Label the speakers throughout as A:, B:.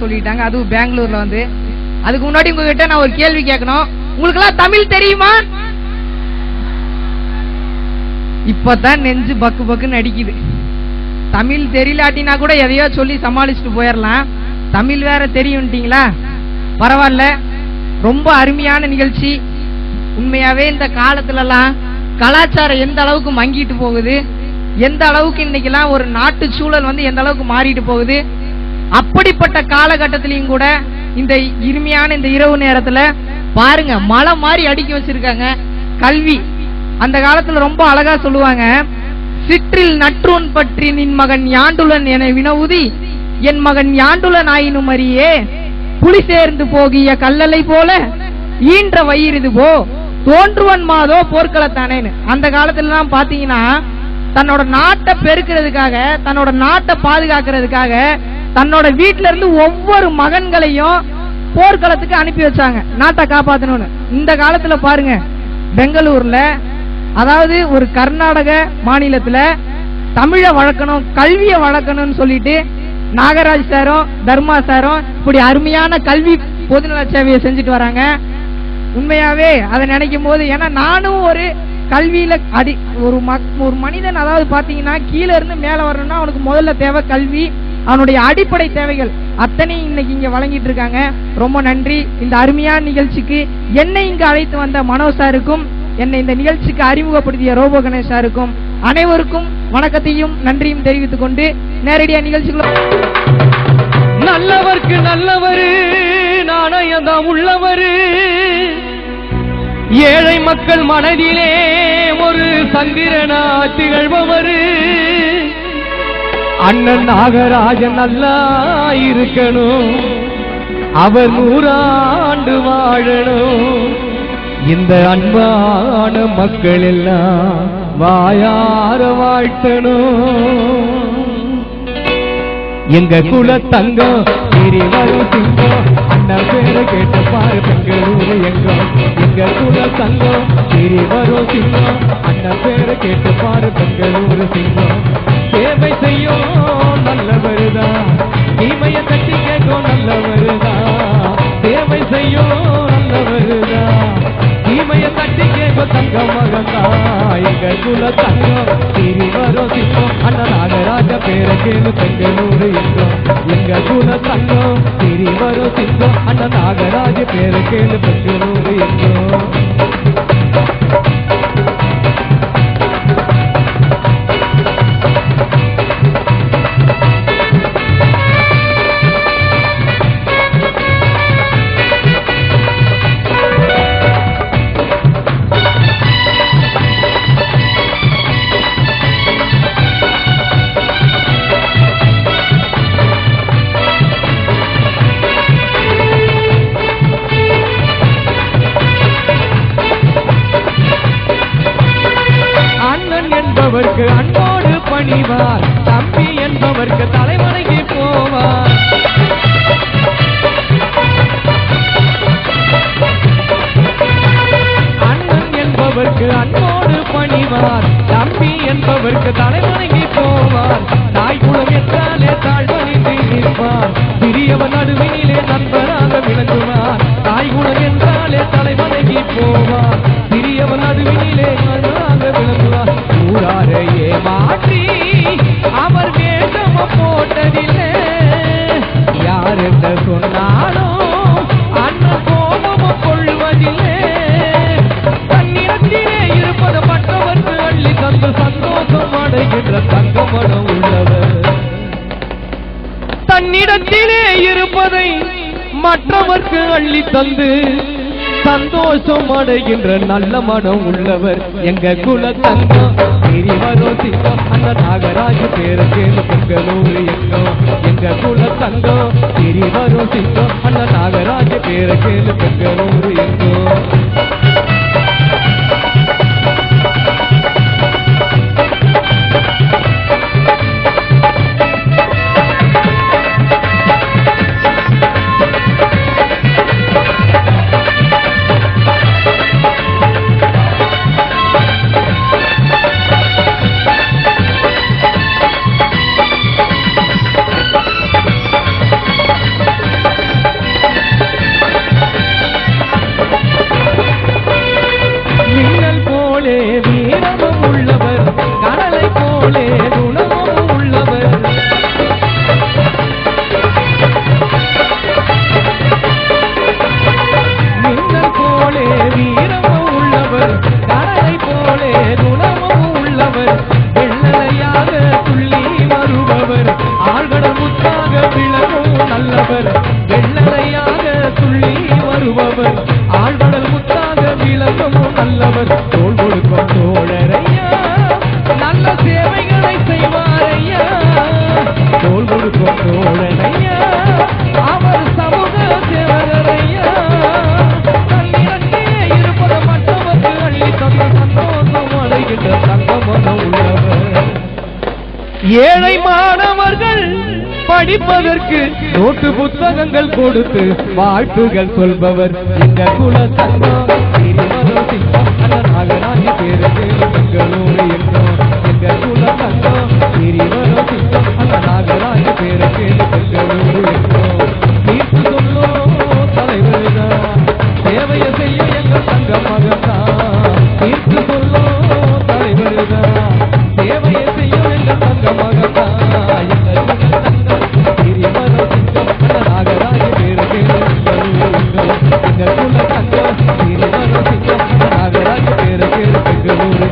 A: சொல்லிட்டாங்க, அதுவும் பெங்களூர்ல வந்து. அதுக்கு முன்னாடி உங்ககிட்ட நான் ஒரு கேள்வி கேட்கணும். உங்களுக்கு எல்லாம் தமிழ் தெரியுமா? இப்பதான் நெஞ்சு பக்கு பக்குன்னு அடிக்குது. தமிழ் தெரியலாட்டினா கூட எதையோ சொல்லி சமாளிச்சுட்டு போயிடலாம். தமிழ் வேற தெரியும்ட்டீங்களா? பரவாயில்ல, ரொம்ப அருமையான நிகழ்ச்சி. உண்மையாவே இந்த காலத்துல எல்லாம் கலாச்சாரம் எந்த அளவுக்கு மங்கிட்டு போகுது, எந்த அளவுக்கு இன்னைக்கெல்லாம் ஒரு நாட்டு சூழல் வந்து எந்த அளவுக்கு மாறிட்டு போகுது. அப்படிப்பட்ட காலகட்டத்திலையும் கூட இந்த இனிமையான இந்த இரவு நேரத்துல பாருங்க, மழை மாதிரி அடிக்க வச்சிருக்காங்க கல்வி. அந்த காலத்துல ரொம்ப அழகா சொல்லுவாங்க, சிற்றில் நற்றூன் பற்றி நின் மகன் யாண்டுலன் என வினவுதி என் மகன் யாண்டுலன் ஆயினும் அறியே புலி சேர்ந்து போகிய கல்லலை போல ஈன்ற வயிறு போ தோன்றுவன் மாதோ போர்க்களத்தானேன்னு. அந்த காலத்துல எல்லாம் பாத்தீங்கன்னா தன்னோட நாட்டை பெருக்கிறதுக்காக, தன்னோட நாட்டை பாதுகாக்கிறதுக்காக தன்னோட வீட்டுல இருந்து ஒவ்வொரு மகன்களையும் போர்க்களத்துக்கு அனுப்பி வச்சாங்க, நாட்டை காப்பாத்தணும்னு. இந்த காலத்துல பாருங்க, பெங்களூர்ல, அதாவது ஒரு கர்நாடக மாநிலத்துல தமிழை வளர்க்கணும், கல்வியை வளர்க்கணும்னு சொல்லிட்டு நாகராஜ் சாரும் தர்மா சாரும் இப்படி அருமையான கல்வி பொதுநல சேவையை செஞ்சுட்டு வராங்க. உண்மையாவே அதை நினைக்கும் போது, ஏன்னா நானும் ஒரு கல்வியில ஒரு மனிதன், அதாவது பாத்தீங்கன்னா கீழே இருந்து மேல வரணும்னா அவனுக்கு முதல்ல தேவை கல்வி. அவனுடைய அடிப்படை தேவைகள் அத்தனையும் இன்னைக்கு இங்க வழங்கிட்டு இருக்காங்க. ரொம்ப நன்றி. இந்த அருமையான நிகழ்ச்சிக்கு என்னை இங்கு அழைத்து வந்த மனோ சாருக்கும், என்னை இந்த நிகழ்ச்சிக்கு அறிமுகப்படுத்திய ரோபோ கணேஷ் சாருக்கும் அனைவருக்கும் வணக்கத்தையும் நன்றியும் தெரிவித்துக் கொண்டு நேரடியா நிகழ்ச்சிக்குள்ள.
B: நல்லவர்க்கு நல்லவரு நாணயதான் உள்ளவரு, ஏழை மக்கள் மனதிலே ஒரு சந்திரனா திகழ்பவரு, அண்ணன் நாகராஜன் நல்லா இருக்கணும், அவர் 100 ஆண்டு வாழணும். இந்த அன்பான மக்கள் எல்லாம் வாயார வாழ்த்தணும். எங்க குல தங்கம் வரும் சிங்கம், அண்ணன் பேரை கேட்டு பாரு பெங்களூரு எங்கம். எங்க குல தங்கம் வரும் சிங்கம், அண்ணன் பேரை கேட்டு பாரு பெங்களூரு சிங்கம். சேவை செய்யும் நல்லவருதான், தீமையை தட்டி கேட்கும் நல்லவருதான். சேவை செய்யும் நல்லவருதான், தீமையை தட்டி கேட்கும் தங்க மகன்தான். எங்க குல தங்கம் வரும் சிங்கம், அண்ணன் நாகராஜ பேரை கேளு பெங்களூரு எங்கம். எங்க குல தங்கம் வரும் சிங்கம், அண்ணன் நாகராஜ பேரை கேளு பெங்களூரு எங்கம். என்பவர்க்கு அன்போடு பணிவார், தம்பி என்பவர்க்கு தலைவணங்கி போவார். அண்ணன் என்பவர்க்கு அன்போடு பணிவார், தம்பி என்பவர்க்கு தலைவணங்கி போவார். தாய் குலம் என்றாலே தாழ்வணிந்து நிற்பார், சிறியவன் நடுவினிலே நண்பராக விளங்குவார். தாய் குலம் என்றாலே தலைவணங்கி போவார், சிறியவன் நடுவினிலே நண்பராக விளங்குவார். ஊராரையே மாற்றி அவர் வேஷம் போட்டதில்லை, யார் என்று சொன்னாலும் அண்ணன் கோபம் கொள்வதில்லை. தன்னிடத்திலே இருப்பது மற்றவர்க்கு அள்ளி தந்து சந்தோஷம் அடைகின்ற தங்கமனம் உள்ளவர். தன்னிடத்திலே இருப்பதை மற்றவர்க்கு அள்ளி தந்து சந்தோஷம் அடைகின்ற நல்ல மனம் உள்ளவர். எங்க குல தங்கம் வரும் சிங்கம், அந்த நாகராஜ பேரை கேளு பெங்களூரு எங்கம். எங்க குல தங்கம் வரும் சிங்கம், அந்த நாகராஜ பேரை கேளு பெங்களூரு எங்கம். நல்லவர் வெள்ளரையாக துள்ளி வருபவர் ஆழ்கடல் முத்தாக விளங்கவும் நல்லவர் தோள் கொடுக்கும் தோழரையா நல்ல சேவைகளை செய்வாரையா தோள் கொடுக்கும் தோழரையா அவர் சமூக சேவகரையா தன்னிரண்டே இருப்பது மற்றவர்கள் அள்ளி தந்த சந்தோஷம் அடைகின்ற தங்கமனம் உள்ளவர் ஏழை மாணவர்கள் படிப்பதற்கு நோட்டு புத்தகங்கள் கொடுத்து வாழ்த்துகள் சொல்பவர் எங்க குல சங்கம் நாகராஜ பேருக்கு பெங்களூரு என்றோம் எங்க குல சங்கம் அந்த நாகராஜ பேருக்கு பெங்களூரு என்றோம் தீர்த்து சொல்லும் தலைவர்தான் சேவையை செய்ய எங்கள் சங்கம் மகன்தான் தீர்த்து சொல்லும் தலைவர்தான் சேவையை செய்ய எங்கள் சங்கம் மகன்தான் நாகராஜ பேருக்கு எங்கள் குல சங்கம் நாகராஜ பேருக்கு பெங்களூரு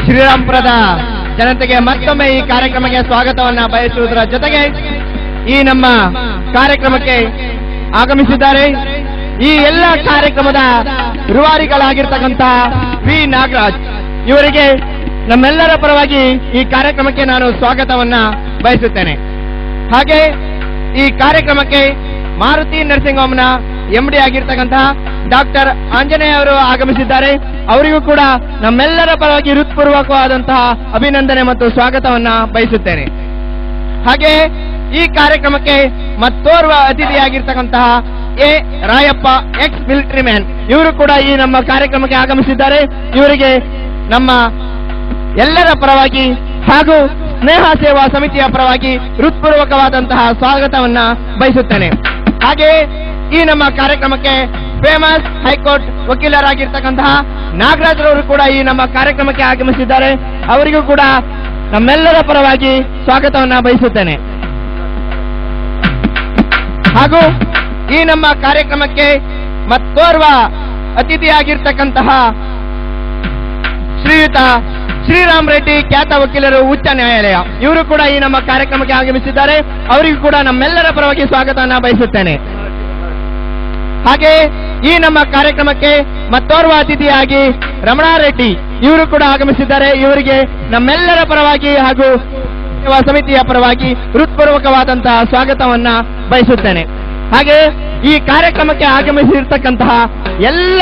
C: ಶ್ರೀರಾಂಪುರದ ಜನತೆಗೆ ಮತ್ತೊಮ್ಮೆ ಈ ಕಾರ್ಯಕ್ರಮಕ್ಕೆ ಸ್ವಾಗತವನ್ನ ಬಯಸುವುದರ ಜೊತೆಗೆ ಈ ನಮ್ಮ ಕಾರ್ಯಕ್ರಮಕ್ಕೆ ಆಗಮಿಸಿದ್ದಾರೆ ಈ ಎಲ್ಲ ಕಾರ್ಯಕ್ರಮದ ರೂವಾರಿಗಳಾಗಿರ್ತಕ್ಕಂತಹ ವಿ ನಾಗರಾಜ್ ಇವರಿಗೆ ನಮ್ಮೆಲ್ಲರ ಪರವಾಗಿ ಈ ಕಾರ್ಯಕ್ರಮಕ್ಕೆ ನಾನು ಸ್ವಾಗತವನ್ನ ಬಯಸುತ್ತೇನೆ. ಹಾಗೆ ಈ ಕಾರ್ಯಕ್ರಮಕ್ಕೆ ಮಾರುತಿ ನರ್ಸಿಂಗ್ ಹೋಮ್ನ MD ಆಗಿರ್ತಕ್ಕಂತಹ ಡಾಕ್ಟರ್ ಆಂಜನೇಯ ಅವರು ಆಗಮಿಸಿದ್ದಾರೆ. ಅವರಿಗೂ ಕೂಡ ನಮ್ಮೆಲ್ಲರ ಪರವಾಗಿ ಹೃತ್ಪೂರ್ವಕವಾದಂತಹ ಅಭಿನಂದನೆ ಮತ್ತು ಸ್ವಾಗತವನ್ನ ಬಯಸುತ್ತೇನೆ. ಹಾಗೆ ಈ ಕಾರ್ಯಕ್ರಮಕ್ಕೆ ಮತ್ತೋರ್ವ ಅತಿಥಿಯಾಗಿರ್ತಕ್ಕಂತಹ A Rayappa ex military man ಇವರು ಕೂಡ ಈ ನಮ್ಮ ಕಾರ್ಯಕ್ರಮಕ್ಕೆ ಆಗಮಿಸಿದ್ದಾರೆ. ಇವರಿಗೆ ನಮ್ಮ ಎಲ್ಲರ ಪರವಾಗಿ ಹಾಗೂ ಸ್ನೇಹ ಸೇವಾ ಸಮಿತಿಯ ಪರವಾಗಿ ಹೃತ್ಪೂರ್ವಕವಾದಂತಹ ಸ್ವಾಗತವನ್ನ ಬಯಸುತ್ತೇನೆ. ಹಾಗೆ ಈ ನಮ್ಮ ಕಾರ್ಯಕ್ರಮಕ್ಕೆ ಫೇಮಸ್ ಹೈಕೋರ್ಟ್ ವಕೀಲರಾಗಿರ್ತಕ್ಕಂತಹ ನಾಗರಾಜ್ರವರು ಕೂಡ ಈ ನಮ್ಮ ಕಾರ್ಯಕ್ರಮಕ್ಕೆ ಆಗಮಿಸಿದ್ದಾರೆ. ಅವರಿಗೂ ಕೂಡ ನಮ್ಮೆಲ್ಲರ ಪರವಾಗಿ ಸ್ವಾಗತವನ್ನ ಬಯಸುತ್ತೇನೆ. ಹಾಗೂ ಈ ನಮ್ಮ ಕಾರ್ಯಕ್ರಮಕ್ಕೆ ಮತ್ತೋರ್ವ ಅತಿಥಿಯಾಗಿರ್ತಕ್ಕಂತಹ ಶ್ರೀಯುತ ಶ್ರೀರಾಮ್ ರೆಡ್ಡಿ ಖ್ಯಾತ ವಕೀಲರು ಉಚ್ಚ ನ್ಯಾಯಾಲಯ ಇವರು ಕೂಡ ಈ ನಮ್ಮ ಕಾರ್ಯಕ್ರಮಕ್ಕೆ ಆಗಮಿಸಿದ್ದಾರೆ. ಅವರಿಗೂ ಕೂಡ ನಮ್ಮೆಲ್ಲರ ಪರವಾಗಿ ಸ್ವಾಗತವನ್ನ ಬಯಸುತ್ತೇನೆ. ಹಾಗೆ ಈ ನಮ್ಮ ಕಾರ್ಯಕ್ರಮಕ್ಕೆ ಮತ್ತೋರ್ವ ಅತಿಥಿಯಾಗಿ ರಮಣಾರೆಡ್ಡಿ ಇವರು ಕೂಡ ಆಗಮಿಸಿದ್ದಾರೆ. ಇವರಿಗೆ ನಮ್ಮೆಲ್ಲರ ಪರವಾಗಿ ಹಾಗೂ ಸೇವಾ ಸಮಿತಿಯ ಪರವಾಗಿ ಹೃತ್ಪೂರ್ವಕವಾದಂತಹ ಸ್ವಾಗತವನ್ನ ಬಯಸುತ್ತೇನೆ. ಹಾಗೆ ಈ ಕಾರ್ಯಕ್ರಮಕ್ಕೆ ಆಗಮಿಸಿರ್ತಕ್ಕಂತಹ ಎಲ್ಲ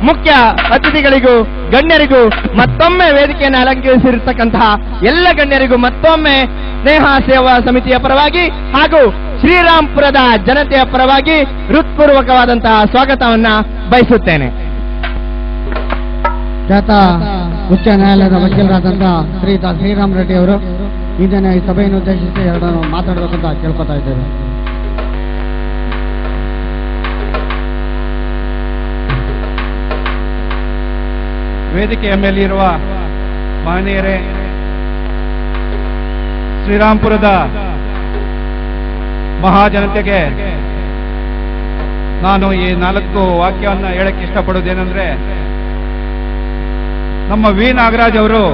C: ಮುಖ್ಯ ಅತಿಥಿಗಳಿಗೂ ಗಣ್ಯರಿಗೂ ಮತ್ತೊಮ್ಮೆ ವೇದಿಕೆಯನ್ನು ಅಲಂಕರಿಸಿರ್ತಕ್ಕಂತಹ ಎಲ್ಲ ಗಣ್ಯರಿಗೂ ಮತ್ತೊಮ್ಮೆ ಸ್ನೇಹ ಸೇವಾ ಸಮಿತಿಯ ಪರವಾಗಿ ಹಾಗೂ ಶ್ರೀರಾಂಪುರದ ಜನತೆಯ ಪರವಾಗಿ ಹೃತ್ಪೂರ್ವಕವಾದಂತಹ ಸ್ವಾಗತವನ್ನ ಬಯಸುತ್ತೇನೆ.
D: ಖ್ಯಾತ ಉಚ್ಚ ನ್ಯಾಯಾಲಯದ ವಕೀಲರಾದಂತಹ ಶ್ರೀಯುತ ಶ್ರೀರಾಮ್ ರೆಡ್ಡಿ ಅವರು ಇಂದಿನ ಈ ಸಭೆಯನ್ನು ಉದ್ದೇಶಿಸಿ ಎರಡನ್ನು ಮಾತಾಡಬೇಕಂತ ಕೇಳ್ಕೊತಾ ಇದ್ದೇವೆ.
E: ವೇದಿಕೆಯ ಮೇಲಿರುವ ಮಹನೀಯರೇ, ಶ್ರೀರಾಂಪುರದ ಮಹಾಜನತೆಗೆ ನಾನು ಈ 4 ವಾಕ್ಯವನ್ನು ಹೇಳಕ್ಕೆ ಇಷ್ಟಪಡುವುದೇನೆಂದ್ರೆ, ನಮ್ಮ ವಿ ನಾಗರಾಜ್ ಅವರು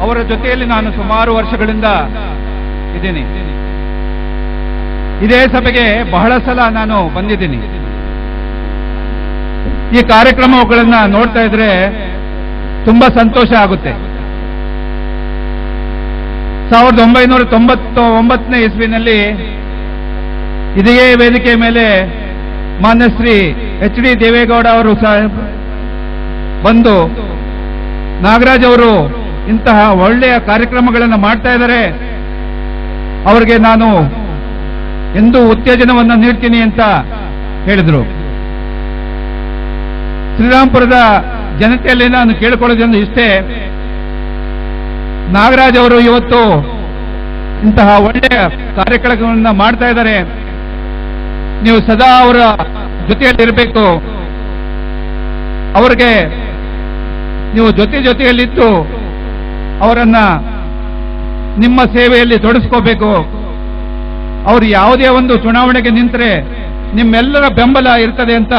E: ಅವರ ಜೊತೆಯಲ್ಲಿ ನಾನು ಸುಮಾರು ವರ್ಷಗಳಿಂದ ಇದ್ದೀನಿ. ಇದೇ ಸಭೆಗೆ ಬಹಳ ಸಲ ನಾನು ಬಂದಿದ್ದೀನಿ. ಈ ಕಾರ್ಯಕ್ರಮಗಳನ್ನ ನೋಡ್ತಾ ಇದ್ರೆ ತುಂಬಾ ಸಂತೋಷ ಆಗುತ್ತೆ. 1999ನೇ ಇಸ್ವಿನಲ್ಲಿ ಇದೇ ವೇದಿಕೆ ಮೇಲೆ ಮಾನ್ಯ ಶ್ರೀ HD ದೇವೇಗೌಡ ಅವರು ಬಂದು ನಾಗರಾಜ್ ಅವರು ಇಂತಹ ಒಳ್ಳೆಯ ಕಾರ್ಯಕ್ರಮಗಳನ್ನು ಮಾಡ್ತಾ ಇದ್ದಾರೆ, ಅವರಿಗೆ ನಾನು ಎಂದು ಉತ್ತೇಜನವನ್ನು ನೀಡ್ತೀನಿ ಅಂತ ಹೇಳಿದ್ರು. ಶ್ರೀರಾಂಪುರದ ಜನತೆಯಲ್ಲಿ ನಾನು ಕೇಳಿಕೊಳ್ಳೋದೊಂದು ಇಷ್ಟೇ, ನಾಗರಾಜ್ ಅವರು ಇವತ್ತು ಇಂತಹ ಒಳ್ಳೆಯ ಕಾರ್ಯಕ್ರಮಗಳನ್ನು ಮಾಡ್ತಾ ಇದ್ದಾರೆ, ನೀವು ಸದಾ ಅವರ ಜೊತೆಯಲ್ಲಿರಬೇಕು, ಅವರಿಗೆ ನೀವು ಜೊತೆಯಲ್ಲಿದ್ದು ಅವರನ್ನ ನಿಮ್ಮ ಸೇವೆಯಲ್ಲಿ ತೊಡಗಿಸ್ಕೋಬೇಕು. ಅವರು ಯಾವುದೇ ಒಂದು ಚುನಾವಣೆಗೆ ನಿಂತರೆ ನಿಮ್ಮೆಲ್ಲರ ಬೆಂಬಲ ಇರ್ತದೆ ಅಂತ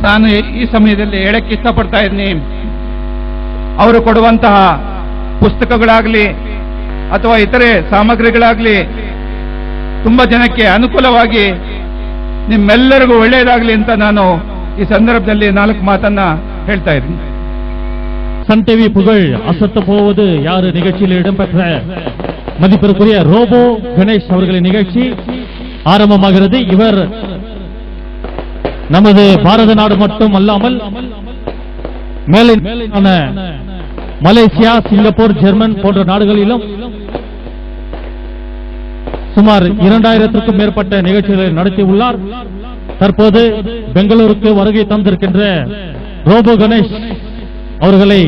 E: ನಾನು ಈ ಸಮಯದಲ್ಲಿ ಹೇಳಕ್ಕೆ ಇಷ್ಟಪಡ್ತಾ ಇದ್ದೀನಿ. ಅವರು ಕೊಡುವಂತಹ ಪುಸ್ತಕಗಳಾಗಲಿ ಅಥವಾ ಇತರೆ ಸಾಮಗ್ರಿಗಳಾಗಲಿ ತುಂಬಾ ಜನಕ್ಕೆ ಅನುಕೂಲವಾಗಿ ನಿಮ್ಮೆಲ್ಲರಿಗೂ ಒಳ್ಳೆಯದಾಗಲಿ ಅಂತ ನಾನು ಈ ಸಂದರ್ಭದಲ್ಲಿ 4 ಮಾತನ್ನ ಹೇಳ್ತಾ ಇದ್ದೀನಿ.
F: சன் டிவி புகழ் அசத்த போவது யாரு நிகழ்ச்சியில் இடம்பெற்ற மதிப்பிற்குரிய ரோபோ கணேஷ் அவர்களின் நிகழ்ச்சி ஆரம்பமாகிறது. இவர் நமது பாரத நாடு மட்டும் அல்லாமல் மேலான மலேசியா, சிங்கப்பூர், ஜெர்மன் போன்ற நாடுகளிலும் சுமார் 2000க்கும் மேற்பட்ட நிகழ்ச்சிகளை நடத்தியுள்ளார். தற்போது பெங்களூருக்கு வருகை தந்திருக்கின்ற ரோபோ கணேஷ் அவர்களை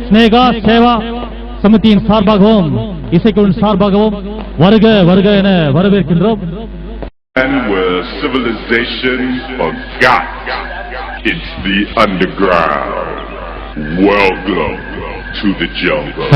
F: ஸ்னேகா சேவா சமிதியின் சார்பாகவும் இசைக்குழுவின் சார்பாகவும் வருக வருக என வரவேற்கின்றோம்.
G: Where civilization forgot it's the underground. Welcome to the jungle.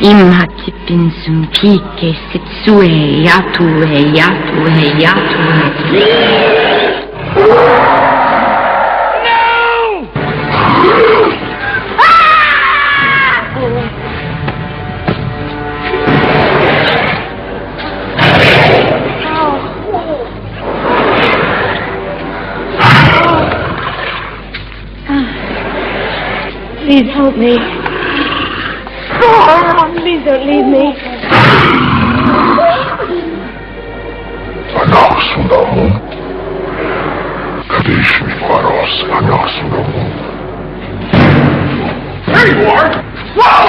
H: Imatipin sumkike sitsue yatue yatue yatue.
I: Please help me. Please don't leave me.
G: There you are! Whoa!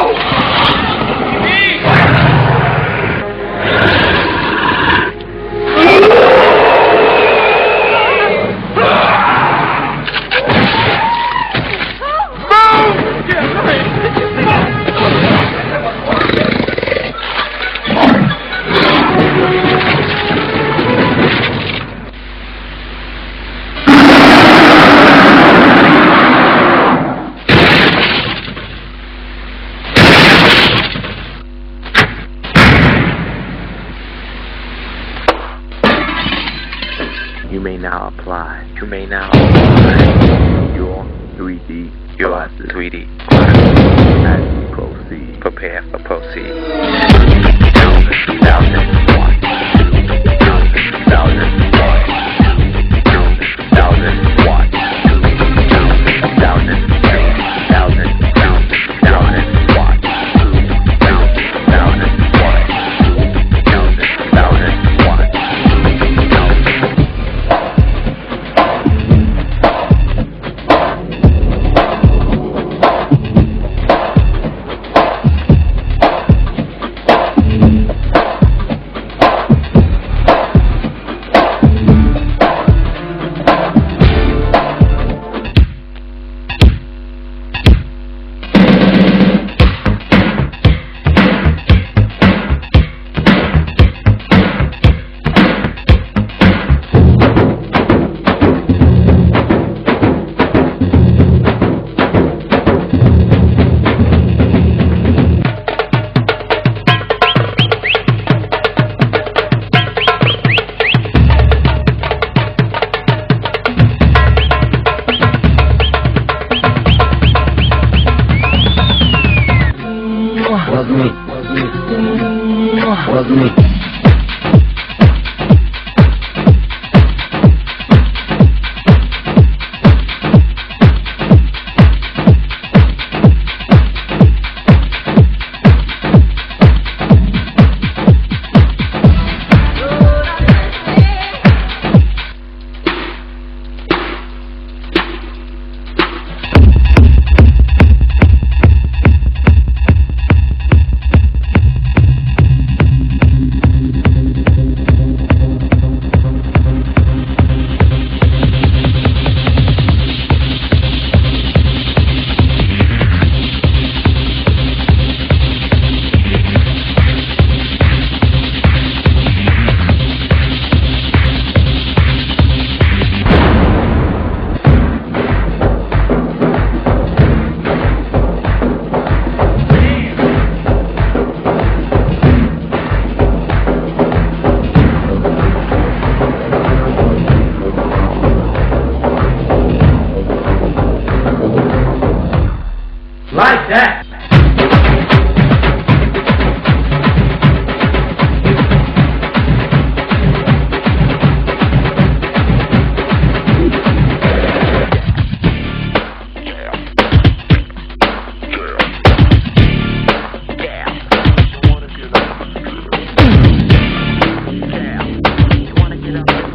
J: You may now apply your 3D glasses as you proceed. Prepare for proceed. 2,000 watts. 2,000 watts. 2,000 watts. 2,000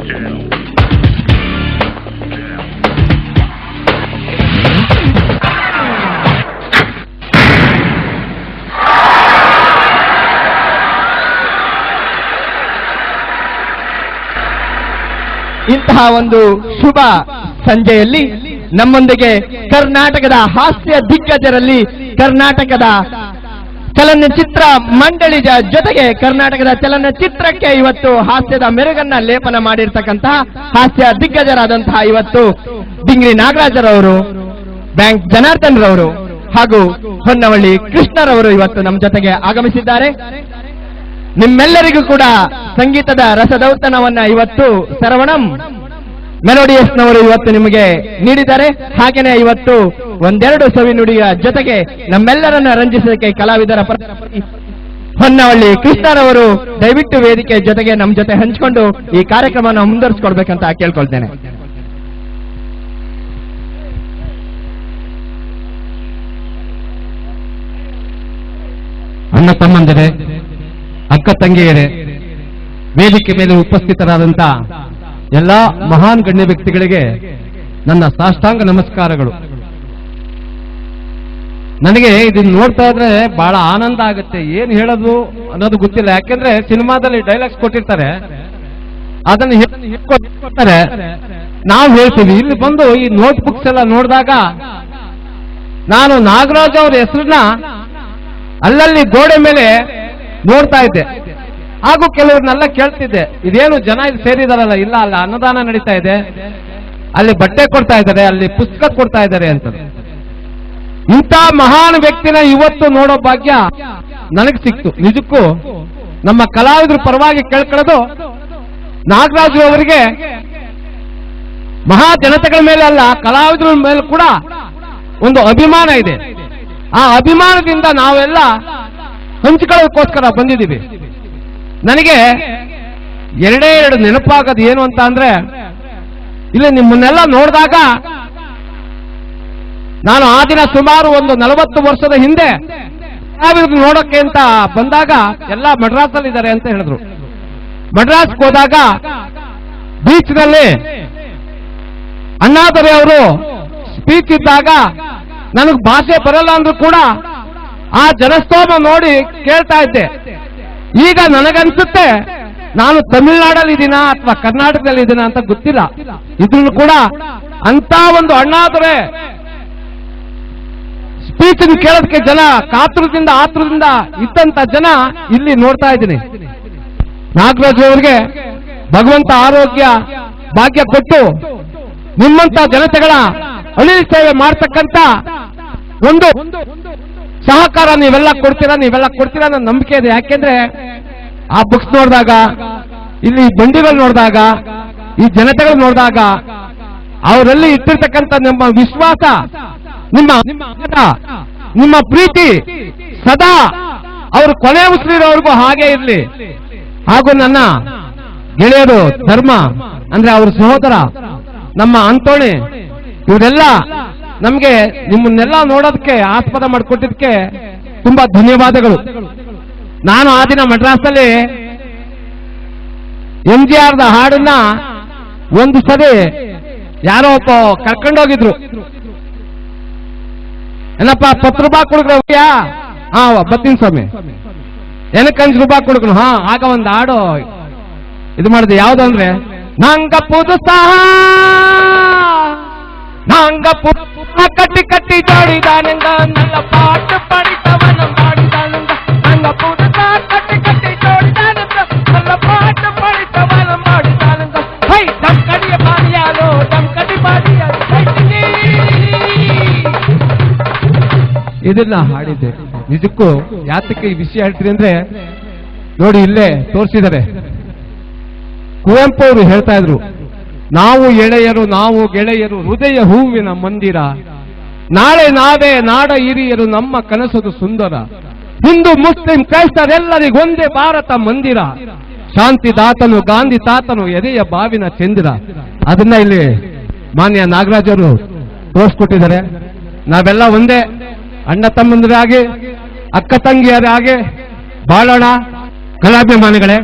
C: ಇಂತಹ ಒಂದು ಶುಭ ಸಂಜೆಯಲ್ಲಿ ನಮ್ಮೊಂದಿಗೆ ಕರ್ನಾಟಕದ ಹಾಸ್ಯ ದಿಗ್ಗಜರಲ್ಲಿ ಕರ್ನಾಟಕದ ಚಲನಚಿತ್ರ ಮಂಡಳಿಯ ಜೊತೆಗೆ ಕರ್ನಾಟಕದ ಚಲನಚಿತ್ರಕ್ಕೆ ಇವತ್ತು ಹಾಸ್ಯದ ಮೆರುಗನ್ನ ಲೇಪನ ಮಾಡಿರ್ತಕ್ಕಂತಹ ಹಾಸ್ಯ ದಿಗ್ಗಜರಾದಂತಹ ಇವತ್ತು ಡಿಂಗ್ರಿ ನಾಗರಾಜರವರು, ಬ್ಯಾಂಕ್ ಜನಾರ್ದನ್ ರವರು ಹಾಗೂ ಹೊನ್ನವಳ್ಳಿ ಕೃಷ್ಣರವರು ಇವತ್ತು ನಮ್ಮ ಜೊತೆಗೆ ಆಗಮಿಸಿದ್ದಾರೆ. ನಿಮ್ಮೆಲ್ಲರಿಗೂ ಕೂಡ ಸಂಗೀತದ ರಸದೌತಣವನ್ನ ಇವತ್ತು ಸರವಣಂ ಮೆಲೋಡಿಯಸ್ನವರು ಇವತ್ತು ನಿಮಗೆ ನೀಡಿದ್ದಾರೆ. ಹಾಗೇನೆ ಇವತ್ತು ಒಂದೆರಡು ಸವಿನುಡಿಯ ಜೊತೆಗೆ ನಮ್ಮೆಲ್ಲರನ್ನ ರಂಜಿಸೋದಕ್ಕೆ ಕಲಾವಿದರ ಹೊನ್ನವಳ್ಳಿ ಕೃಷ್ಣರವರು ದಯವಿಟ್ಟು ವೇದಿಕೆ ಜೊತೆಗೆ ನಮ್ಮ ಜೊತೆ ಹಂಚಿಕೊಂಡು ಈ ಕಾರ್ಯಕ್ರಮವನ್ನು ಮುಂದುವರಿಸಿಕೊಡ್ಬೇಕಂತ ಕೇಳ್ಕೊಳ್ತೇನೆ.
K: ಅಣ್ಣ ತಮ್ಮಂದಿರೇ, ಅಕ್ಕ ತಂಗಿಯರೇ, ವೇದಿಕೆ ಮೇಲೆ ಉಪಸ್ಥಿತರಾದಂಥ ಎಲ್ಲಾ ಮಹಾನ್ ಗಣ್ಯ ವ್ಯಕ್ತಿಗಳಿಗೆ ನನ್ನ ಸಾಷ್ಟಾಂಗ ನಮಸ್ಕಾರಗಳು. ನನಗೆ ಇದನ್ನ ನೋಡ್ತಾ ಇದ್ರೆ ಬಹಳ ಆನಂದ ಆಗುತ್ತೆ. ಏನ್ ಹೇಳೋದು ಅನ್ನೋದು ಗೊತ್ತಿಲ್ಲ. ಯಾಕೆಂದ್ರೆ ಸಿನಿಮಾದಲ್ಲಿ ಡೈಲಾಗ್ಸ್ ಕೊಟ್ಟಿರ್ತಾರೆ, ಅದನ್ನು ಹೇಳ್ಕೊಡ್ತಾರೆ, ನಾವು ಹೇಳ್ತೀವಿ. ಇಲ್ಲಿ ಬಂದು ಈ ನೋಟ್ ಬುಕ್ಸ್ ಎಲ್ಲ ನೋಡಿದಾಗ ನಾನು ನಾಗರಾಜ್ ಅವ್ರ ಹೆಸರನ್ನ ಅಲ್ಲಲ್ಲಿ ಗೋಡೆ ಮೇಲೆ ನೋಡ್ತಾ ಇದ್ದೆ. ಹಾಗೂ ಕೆಲವ್ರನ್ನೆಲ್ಲ ಕೇಳ್ತಿದ್ದೆ, ಇದೇನು ಜನ ಇಲ್ಲಿ ಸೇರಿದಾರಲ್ಲ, ಇಲ್ಲ ಅಲ್ಲ ಅನ್ನದಾನ ನಡೀತಾ ಇದೆ, ಅಲ್ಲಿ ಬಟ್ಟೆ ಕೊಡ್ತಾ ಇದ್ದಾರೆ, ಅಲ್ಲಿ ಪುಸ್ತಕ ಕೊಡ್ತಾ ಇದ್ದಾರೆ ಅಂತ. ಇಂಥ ಮಹಾನ್ ವ್ಯಕ್ತಿನ ಇವತ್ತು ನೋಡೋ ಭಾಗ್ಯ ನನಗೆ ಸಿಕ್ತು. ನಿಜಕ್ಕೂ ನಮ್ಮ ಕಲಾವಿದ್ರ ಪರವಾಗಿ ಕೇಳ್ಕೊಳ್ಳೋದು, ನಾಗರಾಜು ಅವರಿಗೆ ಮಹಾ ಜನತೆಗಳ ಮೇಲೆ ಅಲ್ಲ, ಕಲಾವಿದರ ಮೇಲೆ ಕೂಡ ಒಂದು ಅಭಿಮಾನ ಇದೆ. ಆ ಅಭಿಮಾನದಿಂದ ನಾವೆಲ್ಲ ಹಂಚಿಕೊಳ್ಳೋದಕ್ಕೋಸ್ಕರ ಬಂದಿದ್ದೀವಿ. ನನಗೆ ಎರಡೇ ಎರಡು ನೆನಪಾಗೋದು ಏನು ಅಂತ ಅಂದ್ರೆ, ಇಲ್ಲಿ ನಿಮ್ಮನ್ನೆಲ್ಲ ನೋಡಿದಾಗ ನಾನು ಆ ದಿನ ಸುಮಾರು ಒಂದು 40 ವರ್ಷದ ಹಿಂದೆ ನೋಡೋಕೆ ಅಂತ ಬಂದಾಗ ಎಲ್ಲ ಮಡ್ರಾಸಲ್ಲಿ ಇದ್ದಾರೆ ಅಂತ ಹೇಳಿದ್ರು. ಮಡ್ರಾಸ್ಗೆ ಹೋದಾಗ ಬೀಚ್ನಲ್ಲಿ ಅಣ್ಣಾದೊರೆ ಅವರು ಸ್ಪೀಚ್ ಇದ್ದಾಗ ನನಗೆ ಭಾಷೆ ಬರಲ್ಲ ಅಂದ್ರೂ ಕೂಡ ಆ ಜನಸ್ತೋಮ ನೋಡಿ ಕೇಳ್ತಾ ಇದ್ದೆ. ಈಗ ನನಗನ್ಸುತ್ತೆ ನಾನು ತಮಿಳುನಾಡಲ್ಲಿ ಇದ್ದೀನಾ ಅಥವಾ ಕರ್ನಾಟಕದಲ್ಲಿ ಇದ್ದೀನಾ ಅಂತ ಗೊತ್ತಿಲ್ಲ. ಇದ್ರೂ ಕೂಡ ಅಂತ ಒಂದು ಅಣ್ಣಾದೊರೆ ಸ್ಪೀಚ್ ಕೇಳೋದಕ್ಕೆ ಜನ ಕಾತುರದಿಂದ ಆತುರದಿಂದ ಇದ್ದಂತ ಜನ ಇಲ್ಲಿ ನೋಡ್ತಾ ಇದ್ದೀನಿ. ನಾಗರಾಜ್ ಅವರಿಗೆ ಭಗವಂತ ಆರೋಗ್ಯ ಭಾಗ್ಯ ಕೊಟ್ಟು ನಿಮ್ಮಂತ ಜನತೆಗಳ ಅಳಿಲ್ ಸೇವೆ ಮಾಡ್ತಕ್ಕಂಥ ಒಂದು ಸಹಕಾರ ನೀವೆಲ್ಲ ಕೊಡ್ತೀರಾ ನನ್ನ ನಂಬಿಕೆ ಇದೆ. ಯಾಕೆಂದ್ರೆ ಆ ಬುಕ್ಸ್ ನೋಡಿದಾಗ, ಇಲ್ಲಿ ಬಂಡಿಗಳು ನೋಡಿದಾಗ, ಈ ಜನತೆಗಳು ನೋಡಿದಾಗ ಅವರಲ್ಲಿ ಇಟ್ಟಿರ್ತಕ್ಕಂಥ ನಿಮ್ಮ ವಿಶ್ವಾಸ, ನಿಮ್ಮ ಪ್ರೀತಿ ಸದಾ ಅವರು ಕೊನೆ ಉಸಿರಿರೋವರೆಗೂ ಹಾಗೆ ಇರಲಿ. ಹಾಗೂ ನನ್ನ ಗೆಳೆಯರು ಧರ್ಮ ಅಂದ್ರೆ ಅವ್ರ ಸಹೋದರ ನಮ್ಮ ಅಂತೋಣಿ, ಇವರೆಲ್ಲ ನಮ್ಗೆ ನಿಮ್ಮನ್ನೆಲ್ಲ ನೋಡೋದಕ್ಕೆ ಆಸ್ಪದ ಮಾಡಿಕೊಟ್ಟಿದ್ದಕ್ಕೆ ತುಂಬಾ ಧನ್ಯವಾದಗಳು. ನಾನು ಆ ದಿನ ಮಡ್ರಾಸಲ್ಲಿ MGRದ ಹಾಡನ್ನ ಒಂದು ಸರಿ ಯಾರೋ ಒಬ್ಬ ಕರ್ಕೊಂಡೋಗಿದ್ರು. ಏನಪ್ಪ 10 ರೂಪಾಯಿ ಕೊಡ್ಗ್ರವ್ಯಾ? ಹಾ ಬರ್ತೀನಿ ಸ್ವಾಮಿ. ಏನಕ್ಕೆ 5 ರೂಪಾಯಿ ಕೊಡ್ಕನು? ಹಾ ಆಗ ಒಂದು ಹಾಡು ಇದು ಮಾಡಿದೆ. ಯಾವ್ದಂದ್ರೆ, ನಂಗ ಪುದುಸಾ நாங்க கட்டி கட்டி ஜோடிதானுங்க, நல்ல பாட்டு படித்தவனம் பாடிதானுங்க. நாங்க புதுசா கட்டி கட்டி ஜோடிதானுங்க, நல்ல பாட்டு படித்தவனம் பாடிதானுங்க. ஹை டம் கடிய பாடியாலோ, டம் கடி பாடிಯಾಲೋ. ಇದನ್ನ ಹಾಡಿದ್ದೆ. ನಿಜಕ್ಕೂ ಯಾತಕ್ಕೆ ಈ ವಿಷಯ ಹೇಳ್ತೀರಿ ಅಂದ್ರೆ, ನೋಡಿ ಇಲ್ಲೇ ತೋರಿಸಿದ್ದಾರೆ. ಕುವೆಂಪು ಅವರು ಹೇಳ್ತಾ ಇದ್ರು, ನಾವು ಎಳೆಯರು ನಾವು ಗೆಳೆಯರು ಹೃದಯ ಹೂವಿನ ಮಂದಿರ, ನಾಳೆ ನಾವೇ ನಾಡ ಹಿರಿಯರು ನಮ್ಮ ಕನಸದು ಸುಂದರ, ಹಿಂದೂ ಮುಸ್ಲಿಂ ಕ್ರೈಸ್ತರೆಲ್ಲರಿಗೊಂದೇ ಭಾರತ ಮಂದಿರ, ಶಾಂತಿ ದಾತನು ಗಾಂಧಿ ತಾತನು ಎದೆಯ ಬಾವಿನ ಚಂದಿರ. ಅದನ್ನ ಇಲ್ಲಿ ಮಾನ್ಯ ನಾಗರಾಜ್ ಅವರು ತೋರಿಸ್ಕೊಟ್ಟಿದ್ದಾರೆ. ನಾವೆಲ್ಲ ಒಂದೇ ಅಣ್ಣ ತಮ್ಮಂದಿರಾಗಿ ಅಕ್ಕ ತಂಗಿಯರಾಗಿ ಬಾಳೋಣ. ಕಲಾಭಿಮಾನಿಗಳೇ,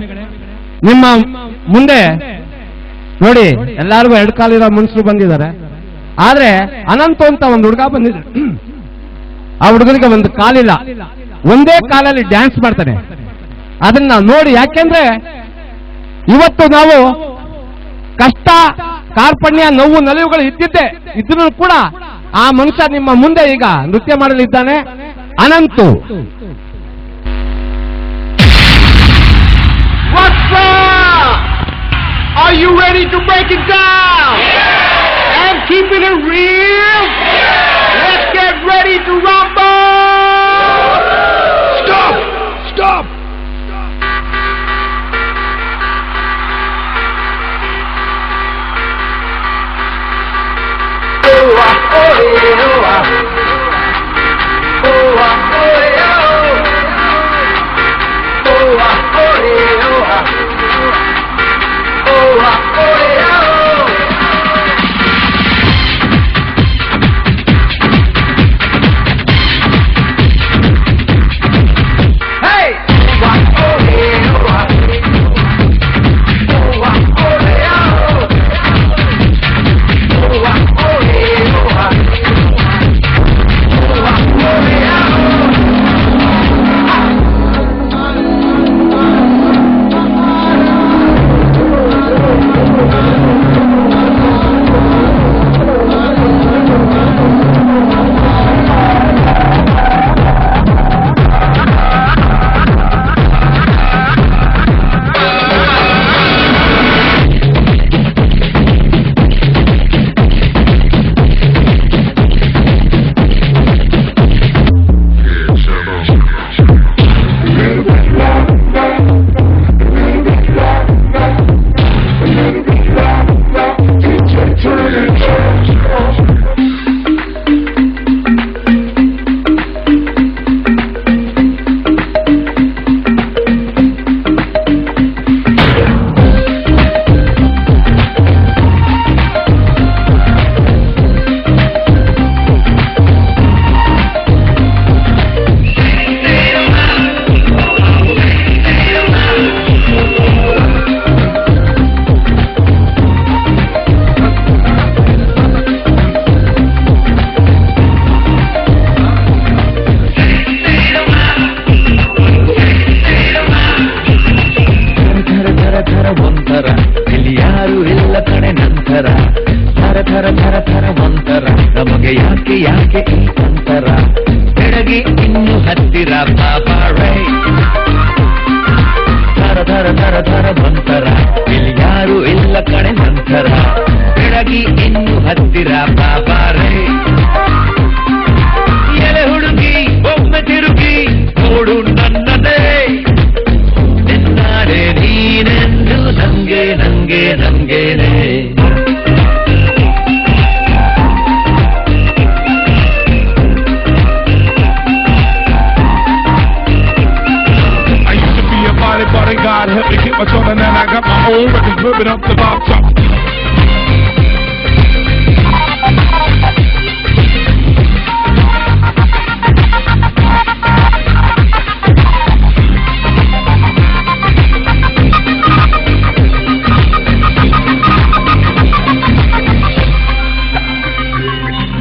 K: ನಿಮ್ಮ ಮುಂದೆ ನೋಡಿ ಎಲ್ಲಾರ್ಗು ಎರಡು ಕಾಲಿರೋ ಮನುಷ್ಯರು ಬಂದಿದ್ದಾರೆ. ಆದ್ರೆ ಅನಂತ ಅಂತ ಒಂದು ಹುಡುಗ ಬಂದಿದೆ. ಆ ಹುಡುಗನಿಗೆ ಒಂದು ಕಾಲಿಲ್ಲ, ಒಂದೇ ಕಾಲಲ್ಲಿ ಡ್ಯಾನ್ಸ್ ಮಾಡ್ತಾನೆ. ಅದನ್ನ ನೋಡಿ, ಯಾಕೆಂದ್ರೆ ಇವತ್ತು ನಾವು ಕಷ್ಟ, ಕಾರ್ಪಣ್ಯ, ನೋವು, ನಲಿವುಗಳು ಇದ್ರೂ ಕೂಡ ಆ ಮನುಷ್ಯ ನಿಮ್ಮ ಮುಂದೆ ಈಗ ನೃತ್ಯ ಮಾಡಲಿದ್ದಾನೆ. Ananthu.
C: What's up? Are you ready to break it down? And keeping it real? Let's get ready to rumble! Stop! Stop!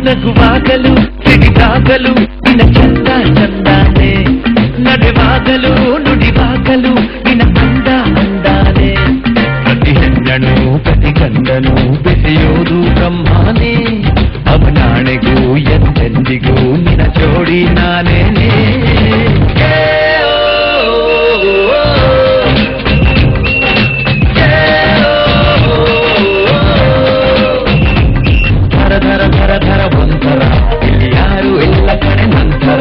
L: ನಗುವಾಗಲು ಸಿಡಿದಾಗಲು ನಿನ್ನ ಚಂದ ಚಂದಾನೆ, ನಡೆವಾಗಲು ನುಡಿವಾಗಲು ನಿನ್ನ ಅಂದ ಅಂದಾನೆ. ಪ್ರತಿ ಹೆಣ್ಣನು ಪ್ರತಿ ಗಂಡನು ಬೆಸೆಯೋದು ಬ್ರಹ್ಮಾನೇ, ಅವನಾಣೆಗೂ ಎಂದೆಂದಿಗೂ ನಿನ್ನ ಜೋಡಿ ನಾನೇನೇ. ಧರ ಧರ ಧರ ಒಂಥರ, ಇಲ್ಲಿ ಯಾರು ಇಲ್ಲ ಕಣೆ ನಂತರ.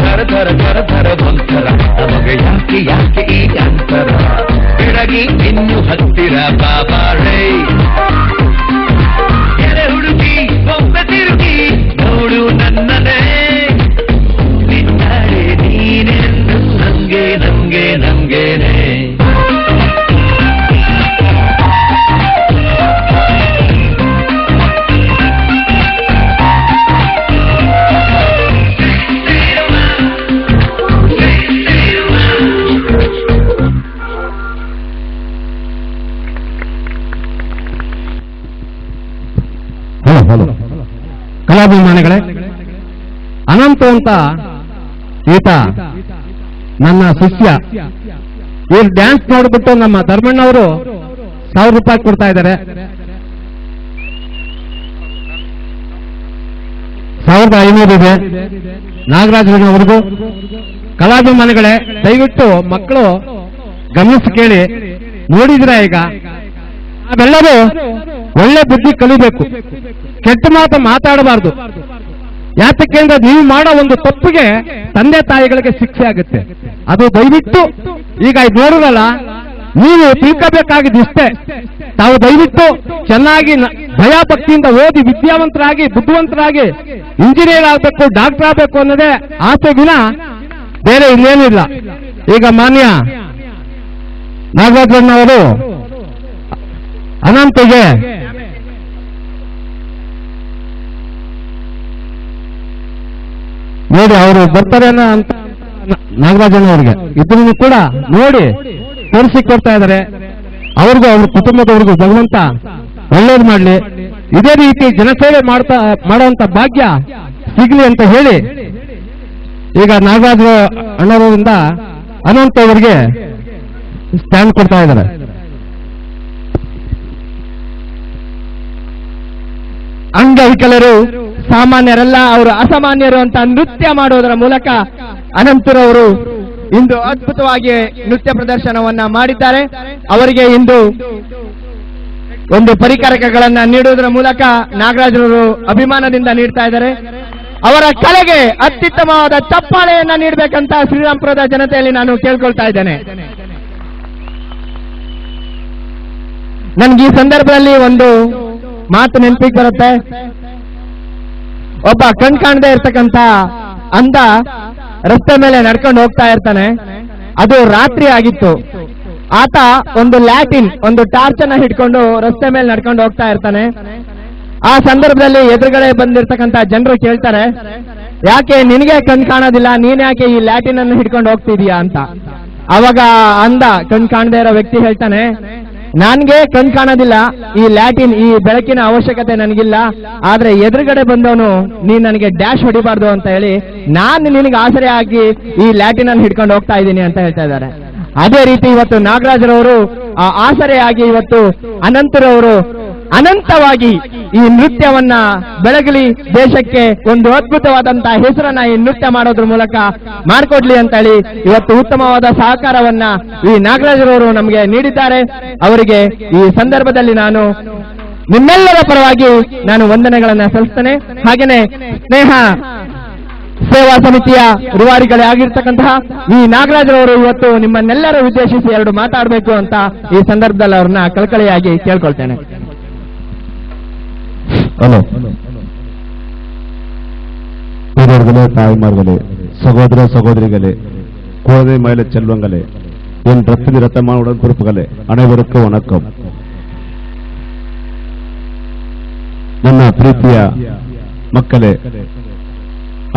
L: ಧರ ಧರ ಧರ ಧರ ಒಂಥರ, ನಮಗೆ ಯಾಕೆ ಯಾಕೆ ಈ ಅಂತರ. ಬೆಳಗಿ ಇನ್ನು ಹತ್ತಿರ ಬಾಬಾರೇ, ಎಲೆ ಹುಡುಗಿ ಒಮ್ಮೆ ತಿರುಗಿ ನೋಡು ನನ್ನನೇ. ನಿನ್ನ
K: ಅಭಿಮಾನಿಗಳೇ, ಅನಂತ ಅಂತ ಈತ ನನ್ನ ಶಿಷ್ಯ. ಈ ಡ್ಯಾನ್ಸ್ ನೋಡ್ಬಿಟ್ಟು ನಮ್ಮ ಧರ್ಮಣ್ಣವರು 1000 ರೂಪಾಯಿ ಕೊಡ್ತಾ ಇದ್ದಾರೆ. 1500 ಇದೆ ನಾಗರಾಜನವರಿಗೂ. ಕಲಾಭಿಮಾನಿಗಳೇ, ದಯವಿಟ್ಟು ಮಕ್ಕಳು ಗಮನಿಸಿ ಕೇಳಿ. ನೋಡಿದ್ರ ಈಗ ನಾವೆಲ್ಲರೂ ಒಳ್ಳೆ ಬುದ್ಧಿ ಕಲಿಬೇಕು, ಕೆಟ್ಟ ಮಾತು ಮಾತಾಡಬಾರ್ದು. ಯಾತಕ್ಕೆ ಅಂದ್ರೆ ನೀವು ಮಾಡೋ ಒಂದು ತಪ್ಪಿಗೆ ತಂದೆ ತಾಯಿಗಳಿಗೆ ಶಿಕ್ಷೆ ಆಗುತ್ತೆ. ಅದು ದಯವಿಟ್ಟು ಈಗ ಇದು ನೋಡಿರಲ್ಲ, ನೀವು ತಿಳ್ಕೋಬೇಕಾಗಿದ್ದಿಷ್ಟೇ. ತಾವು ದಯವಿಟ್ಟು ಚೆನ್ನಾಗಿ ಭಯ ಭಕ್ತಿಯಿಂದ ಓದಿ ವಿದ್ಯಾವಂತರಾಗಿ ಬುದ್ಧಿವಂತರಾಗಿ ಇಂಜಿನಿಯರ್ ಆಗಬೇಕು, ಡಾಕ್ಟರ್ ಆಗಬೇಕು ಅನ್ನೋದೇ ಆಸೆ ವಿನ ಬೇರೆ ಇನ್ನೇನಿಲ್ಲ. ಈಗ ಮಾನ್ಯ ನಾಗರಾಜನವರು ಅನಂತಿಗೆ ನೋಡಿ ಅವರು ಬರ್ತಾರೇನ ಅಂತ ನಾಗರಾಜನವರಿಗೆ ಇದನ್ನು ಕೂಡ ನೋಡಿ ತೋರಿಸಿಕೊಡ್ತಾ ಇದ್ದಾರೆ. ಅವ್ರಿಗೂ ಅವ್ರ ಕುಟುಂಬದವ್ರಿಗೂ ಭಗವಂತ ಒಳ್ಳೇದು ಮಾಡಲಿ. ಇದೇ ರೀತಿ ಜನಸೇವೆ ಮಾಡುವಂತ ಭಾಗ್ಯ ಸಿಗ್ಲಿ ಅಂತ ಹೇಳಿ ಈಗ ನಾಗರಾಜ ಅಣ್ಣವರಿಂದ ಅನಂತ ಅವರಿಗೆ ಸ್ಟ್ಯಾಂಡ್ ಕೊಡ್ತಾ ಇದ್ದಾರೆ.
C: ಅಂಗವಿಕಲರು ಸಾಮಾನ್ಯರಲ್ಲ, ಅವರು ಅಸಾಮಾನ್ಯರು ಅಂತ ನೃತ್ಯ ಮಾಡೋದರ ಮೂಲಕ ಅನಂತರವರು ಇಂದು ಅದ್ಭುತವಾಗಿ ನೃತ್ಯ ಪ್ರದರ್ಶನವನ್ನ ಮಾಡಿದ್ದಾರೆ. ಅವರಿಗೆ ಇಂದು ಒಂದು ಪರಿಕರಗಳನ್ನ ನೀಡುವುದರ ಮೂಲಕ ನಾಗರಾಜರವರು ಅಭಿಮಾನದಿಂದ ನೀಡ್ತಾ ಇದ್ದಾರೆ. ಅವರ ಕಲೆಗೆ ಅತ್ಯುತ್ತಮವಾದ ಚಪ್ಪಾಳೆಯನ್ನ ನೀಡಬೇಕಂತ ಶ್ರೀರಾಮ್ಪುರದ ಜನತೆಯಲ್ಲಿ ನಾನು ಕೇಳ್ಕೊಳ್ತಾ ಇದ್ದೇನೆ. ನನ್ಗೆ ಈ ಸಂದರ್ಭದಲ್ಲಿ ಒಂದು ಮಾತು ನೆನಪಿಗೆ ಬರುತ್ತೆ. ಒಬ್ಬ ಕಾಣದೇ ಇರ್ತಕ್ಕಂಥ ಅಂಧ ರಸ್ತೆ ಮೇಲೆ ನಡ್ಕೊಂಡು ಹೋಗ್ತಾ ಇರ್ತಾನೆ. ಅದು ರಾತ್ರಿ ಆಗಿತ್ತು. ಆತ ಒಂದು ಒಂದು ಟಾರ್ಚ್ ಅನ್ನ ಹಿಡ್ಕೊಂಡು ರಸ್ತೆ ಮೇಲೆ ನಡ್ಕೊಂಡು ಹೋಗ್ತಾ ಇರ್ತಾನೆ. ಆ ಸಂದರ್ಭದಲ್ಲಿ ಎದುರುಗಡೆ ಬಂದಿರ್ತಕ್ಕಂಥ ಜನರು ಕೇಳ್ತಾರೆ, ಯಾಕೆ ನಿನಗೆ ಕಾಣೋದಿಲ್ಲ, ನೀನ್ ಯಾಕೆ ಈ ಲ್ಯಾಟಿನ್ ಅನ್ನು ಹಿಡ್ಕೊಂಡು ಹೋಗ್ತಿದೀಯಾ ಅಂತ. ಅವಾಗ ಅಂಧ ಕಾಣದೇ ಇರೋ ವ್ಯಕ್ತಿ ಹೇಳ್ತಾನೆ, ನನ್ಗೆ ಕಾಣೋದಿಲ್ಲ, ಈ ಲ್ಯಾಟಿನ್ ಈ ಬೆಳಕಿನ ಅವಶ್ಯಕತೆ ನನಗಿಲ್ಲ, ಆದ್ರೆ ಎದುರುಗಡೆ ಬಂದವನು ನೀನ್ ನನಗೆ ಡ್ಯಾಶ್ ಹೊಡಿಬಾರ್ದು ಅಂತ ಹೇಳಿ ನಾನು ನಿನಗೆ ಆಸರೆ ಆಗಿ ಈ ಲ್ಯಾಟಿನ್ ಅನ್ನು ಹಿಡ್ಕೊಂಡು ಹೋಗ್ತಾ ಇದ್ದೀನಿ ಅಂತ ಹೇಳ್ತಾ ಇದ್ದಾರೆ. ಅದೇ ರೀತಿ ಇವತ್ತು ನಾಗರಾಜರವರು ಆ ಆಸರೆಯಾಗಿ ಇವತ್ತು ಅನಂತರವರು ಅನಂತವಾಗಿ ಈ ನೃತ್ಯವನ್ನ ಬೆಳಗಲಿ, ದೇಶಕ್ಕೆ ಒಂದು ಅದ್ಭುತವಾದಂತಹ ಹೆಸರನ್ನ ಈ ನೃತ್ಯ ಮಾಡೋದ್ರ ಮೂಲಕ ಮಾಡಿಕೊಡ್ಲಿ ಅಂತ ಹೇಳಿ ಇವತ್ತು ಉತ್ತಮವಾದ ಸಹಕಾರವನ್ನ ಈ ನಾಗರಾಜರವರು ನಮಗೆ ನೀಡಿದ್ದಾರೆ. ಅವರಿಗೆ ಈ ಸಂದರ್ಭದಲ್ಲಿ ನಾನು ನಿಮ್ಮೆಲ್ಲರ ಪರವಾಗಿ ನಾನು ವಂದನೆಗಳನ್ನ ಸಲ್ಲಿಸ್ತೇನೆ. ಹಾಗೇನೆ ಸ್ನೇಹ ಸೇವಾ ಸಮಿತಿಯ ರೂವಾರಿಗಳೇ ಆಗಿರ್ತಕ್ಕಂತಹ ಈ ನಾಗರಾಜರವರು ಇವತ್ತು ನಿಮ್ಮನ್ನೆಲ್ಲರ ಉದ್ದೇಶಿಸಿ 2 ಮಾತಾಡಬೇಕು ಅಂತ ಈ ಸಂದರ್ಭದಲ್ಲಿ ಅವ್ರನ್ನ ಕಳಕಳಿಯಾಗಿ ಕೇಳ್ಕೊಳ್ತೇನೆ.
M: ಹಲೋ ಹಿರಿಯர்களே, தாய்மார்களே, சகோதர சகோதரிகளே, குழந்தை மயில செல்வங்களே, என் ரத்தின ரத்தமான உடன்பிறப்புகளே, அனைவருக்கும் வணக்கம். ನನ್ನ ಪ್ರೀತಿಯ ಮಕ್ಕಳೇ,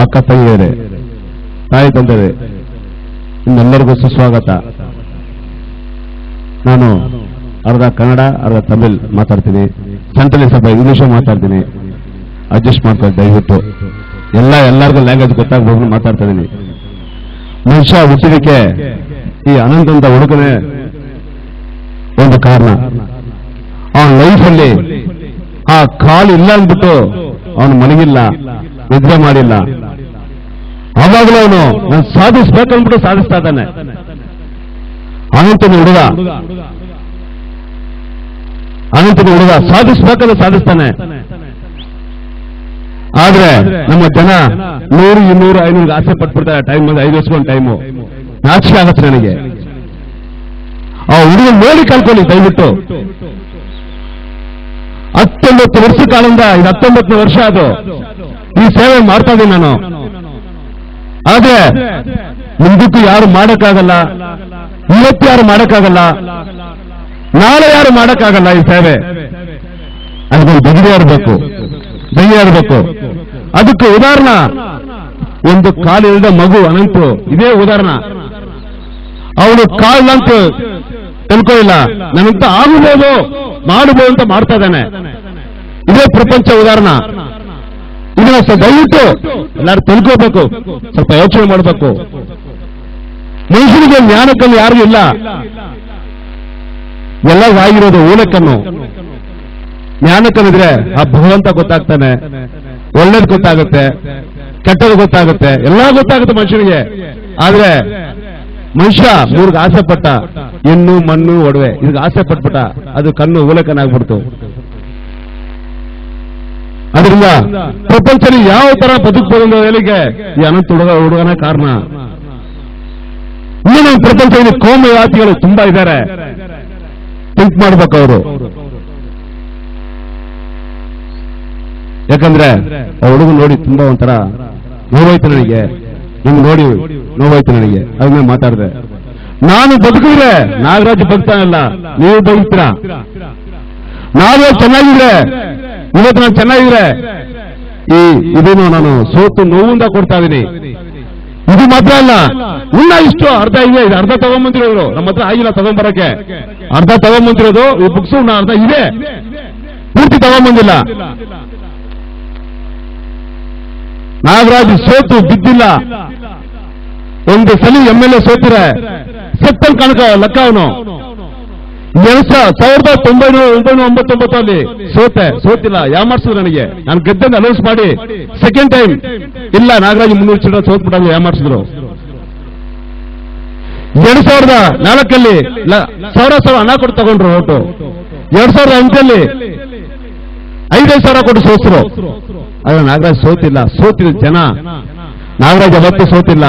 M: ಅಕ್ಕ ತಂಗಿಯರೇ, ತಾಯಿ ತಂದೆಯರೇ, ನಿಮ್ಮೆಲ್ಲರಿಗೂ ಸುಸ್ವಾಗತ. ನಾನು ಅರ್ಧ ಕನ್ನಡ ಅರ್ಧ ತಮಿಳ್ ಮಾತಾಡ್ತೀನಿ. ಸೆಂಟ್ರಲ್ ಸ್ವಲ್ಪ ಇಂಗ್ಲಿಷ್ ಮಾತಾಡ್ತೀನಿ, ಅಡ್ಜಸ್ಟ್ ಮಾಡ್ಕೊಳ್ಳಿ ದಯವಿಟ್ಟು. ಎಲ್ಲರಿಗೂ ಲ್ಯಾಂಗ್ವೇಜ್ ಗೊತ್ತಾಗ್ಬೋದು ಮಾತಾಡ್ತಾ ಇದೀನಿ. ಮನುಷ್ಯ ಹುಟ್ಟಿದಕ್ಕೆ ಈ ಅನಂತ ಹುಡುಗನೇ ಒಂದು ಕಾರಣ. ಅವನ ಲೈಫಲ್ಲಿ ಆ ಕಾಲು ಇಲ್ಲ ಅಂದ್ಬಿಟ್ಟು ಅವನು ಮಲಗಿಲ್ಲ, ನಿದ್ರೆ ಮಾಡಿಲ್ಲ. ಆವಾಗಲೂ ಅವನು ನಾನು ಸಾಧಿಸ್ಬೇಕಂದ್ಬಿಟ್ಟು ಸಾಧಿಸ್ತಾ ಇದ್ದಾನೆ. ಅನಂತನ ಹುಡುಗ ಸಾಧಿಸ್ಬೇಕಂದ್ರೆ ಸಾಧಿಸ್ತಾನೆ. ಆದ್ರೆ ನಮ್ಮ ಜನ 100, 200, 500 ಆಸೆ ಪಟ್ಬಿಡ್ತಾರೆ. ಟೈಮ್ 5 ವರ್ಷ ಟೈಮು ನಾಚಿಕೆ ಆಗತ್ತೆ ನನಗೆ. ಆ ಹುಡುಗ ನೋಡಿ ಕಲ್ಕೊಳ್ಳಿ ದಯವಿಟ್ಟು. 19 ವರ್ಷ ಕಾಲದಿಂದ ಇದು 19ನೇ ವರ್ಷ ಅದು ಈ ಸೇವೆ ಮಾಡ್ತಾ ಇದ್ದೀನಿ ನಾನು. ಆದ್ರೆ ಮುಂದಕ್ಕೂ ಯಾರು ಮಾಡಕ್ಕಾಗಲ್ಲ, ಇವತ್ತು ಯಾರು ಮಾಡಕ್ಕಾಗಲ್ಲ, ನಾಳೆ ಯಾರು ಮಾಡಕ್ಕಾಗಲ್ಲ ಈ ಸೇವೆ. ಅದಕ್ಕೊಂದು ಬಗೆಹರಿಬೇಕು. ಅದಕ್ಕೆ ಉದಾಹರಣ ಒಂದು ಕಾಲಿಲ್ಲದ ಮಗು ಅನಂತು, ಇದೇ ಉದಾಹರಣ. ಅವನು ಕಾಲಂತೂ ತಿಳ್ಕೊಳ್ಳಿಲ್ಲ, ನನ್ನಂತ ಆಗಬಹುದು ಮಾಡಬಹುದು ಅಂತ ಮಾಡ್ತಾ ಇದ್ದಾನೆ. ಇದೇ ಪ್ರಪಂಚ ಉದಾಹರಣ. ಇದನ್ನ ದಯವಿಟ್ಟು ಎಲ್ಲರೂ ತಿಳ್ಕೋಬೇಕು, ಸ್ವಲ್ಪ ಯೋಚನೆ ಮಾಡಬೇಕು. ಮನುಷ್ಯನಿಗೆ ಜ್ಞಾನಕ್ಕನ್ನು ಯಾರಿಗೂ ಇಲ್ಲ, ಎಲ್ಲ ಆಗಿರೋದು ಊನಕ್ಕನ್ನು. ಜ್ಞಾನಕ್ಕನಿದ್ರೆ ಆ ಭಗವಂತ ಗೊತ್ತಾಗ್ತಾನೆ, ಒಳ್ಳೇದು ಗೊತ್ತಾಗುತ್ತೆ, ಕೆಟ್ಟದ್ದು ಗೊತ್ತಾಗುತ್ತೆ, ಎಲ್ಲ ಗೊತ್ತಾಗುತ್ತೆ ಮನುಷ್ಯನಿಗೆ. ಆದ್ರೆ ಮನುಷ್ಯ ಮೂರ್ಗೆ ಆಸೆ ಪಟ್ಟ, ಹೆಣ್ಣು ಮಣ್ಣು ಒಡವೆ ಇದಕ್ಕೆ ಆಸೆ ಪಟ್ಬಿಟ್ಟ, ಅದು ಕಣ್ಣು ಊಲಕನಾಗ್ಬಿಡ್ತು. ಅದರಿಂದ ಪ್ರಪಂಚದಲ್ಲಿ ಯಾವ ತರ ಬದುಕಬಹುದು ಹೇಳಿಕೆ ಈ ಅನಂತ ಹುಡುಗನ ಕಾರಣ. ಇನ್ನು ನಮ್ಮ ಪ್ರಪಂಚದಲ್ಲಿ ಕೋಮುವಾದಿಗಳು ತುಂಬಾ ಇದ್ದಾರೆ, ಥಿಂಕ್ ಮಾಡ್ಬೇಕು ಅವರು. ಯಾಕಂದ್ರೆ ಆ ಹುಡುಗ ನೋಡಿ ತುಂಬಾ ಒಂಥರ ನೋವಾಯ್ತು ನನಗೆ, ನಿಮ್ಗೆ ನೋಡಿ ನೋವಾಯ್ತು ನನಗೆ. ಅದನ್ನ ಮಾತಾಡಿದೆ, ನಾನು ಬದುಕಿದ್ರೆ ನಾಗರಾಜ್ ಬದುಕ್ತಾನಲ್ಲ, ನೀವು ಬದುಕ್ತೀರಾ. ನಾಗರಾಜ್ ಚೆನ್ನಾಗಿದ್ರೆ, ಇವತ್ತು ನಾನು ಚೆನ್ನಾಗಿದ್ರೆ ಇದನ್ನು ನಾನು ಸೋತು ನೋವಿಂದ ಕೊಡ್ತಾ ಇದೀನಿ. ಇದು ಮಾತ್ರ ಅಲ್ಲ, ಇನ್ನ ಇಷ್ಟು ಅರ್ಧ ಇದೆ, ಇದು ಅರ್ಧ ತಗೊಂಬಂದಿರೋರು ನಮ್ಮ ಹತ್ರ ಆಗಿಲ್ಲ ತಗೊಂಬರಕ್ಕೆ. ಅರ್ಧ ತಗೊಂಬಂದಿರೋದು ಈ ಬುಕ್ಸ್ ಅರ್ಧ ಇದೆ, ಪೂರ್ತಿ ತಗೊಂಬಂದಿಲ್ಲ. ನಾಗರಾಜ್ ಸೋತು ಬಿದ್ದಿಲ್ಲ. ಒಂದು ಸಲ MLA ಸೋತಿರೆ ಸತ್ತಲ್ ಕಣಕ ಲೆಕ್ಕ ಅವನು. 1999 ಸೋತಿಲ್ಲ, ಯಾಮಾರ್ಸಿದ್ರು ನನಗೆ. ನಾನು ಗೆದ್ದಂತ ಅನೌನ್ಸ್ ಮಾಡಿ ಸೆಕೆಂಡ್ ಟೈಮ್ ಇಲ್ಲ ನಾಗರಾಜ್ 300 ಚಿಲ್ಲರೆ ಸೋತ್ಬಿಟ್ಟಾಗ ಯಾಮಾರ್ಸಿದ್ರು. 2004 ಸಾವಿರ ಹಣ ಕೊಟ್ಟು ತಗೊಂಡ್ರು ಓಟು. 2008 5,000 ಕೊಟ್ಟು ಸೋತರು. ಆದ್ರೆ ನಾಗರಾಜ್ ಸೋತಿಲ್ಲ. ಸೋತಿದ್ರು ಜನ, ನಾಗರಾಜ್ ಅವತ್ತು ಸೋತಿಲ್ಲ.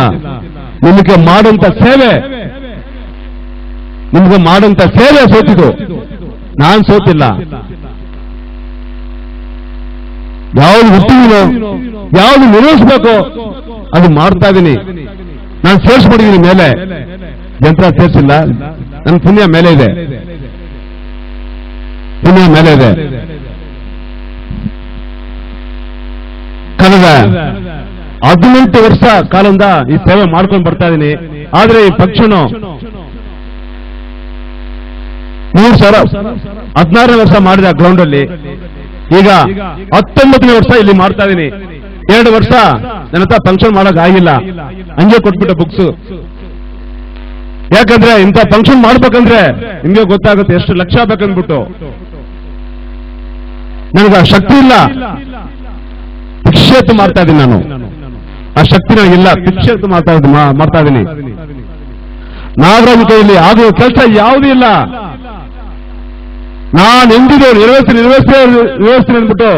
M: ನಿಮಗೆ ಮಾಡುವಂತ ಸೇವೆ ಸೋತಿದ್ದು, ನಾನ್ ಸೋತಿಲ್ಲ. ಯಾವ್ದು ಹುಟ್ಟಿದೀನೋ, ಯಾವ್ದು ನಿರ್ವಹಿಸ್ಬೇಕು ಅದು ಮಾಡ್ತಾ ಇದೀನಿ. ನಾನು ಸೇರಿಸ್ಬಿಟ್ಟಿದ್ದೀನಿ ಮೇಲೆ, ಯಂತ್ರ ಸೇರಿಸಿಲ್ಲ. ನನ್ನ ಪುಣ್ಯ ಮೇಲೆ ಇದೆ, ಪುಣ್ಯ ಮೇಲೆ ಇದೆ. ಕಳೆದ 18 ವರ್ಷ ಕಾಲದಿಂದ ಈ ಸೇವೆ ಮಾಡ್ಕೊಂಡು ಬರ್ತಾ ಇದೀನಿ. ಆದ್ರೆ ಈ ಪಕ್ಷನು 16ನೇ ವರ್ಷ ಮಾಡಿದ ಗ್ರೌಂಡ್ ಅಲ್ಲಿ, ಈಗ 19ನೇ ವರ್ಷ ಇಲ್ಲಿ ಮಾಡ್ತಾ ಇದೀನಿ. 2 ವರ್ಷ ನನ್ನ ಹತ್ರ ಫಂಕ್ಷನ್ ಮಾಡಕ್ ಆಗಿಲ್ಲ, ಹಂಗೆ ಕೊಟ್ಬಿಟ್ಟ ಬುಕ್ಸ್. ಯಾಕಂದ್ರೆ ಇಂಥ ಫಂಕ್ಷನ್ ಮಾಡ್ಬೇಕಂದ್ರೆ ನಿಮ್ಗೆ ಗೊತ್ತಾಗುತ್ತೆ ಎಷ್ಟು ಲಕ್ಷ ಬೇಕಂದ್ಬಿಟ್ಟು. ನನಗೆ ಆ ಶಕ್ತಿ ಇಲ್ಲ, ಭಿಕ್ಷೇತು ಮಾಡ್ತಾ ಇದ್ದೀನಿ ನಾನು. ಆ ಶಕ್ತಿ ನನಗಿಲ್ಲ, ಭಿಕ್ಷೇತು ಮಾಡ್ತಾ ಇದ್ದೀನಿ. ನಾಗರಾಜ್ ಕೈಯಲ್ಲಿ ಆಗುವ ಕೆಲಸ ಯಾವುದೂ ಇಲ್ಲ. நான் ಎಂದಿಗೂ ನಿರ್ವಹಿಸ್ತೀನಿ ಅಂದ್ಬಿಟ್ಟು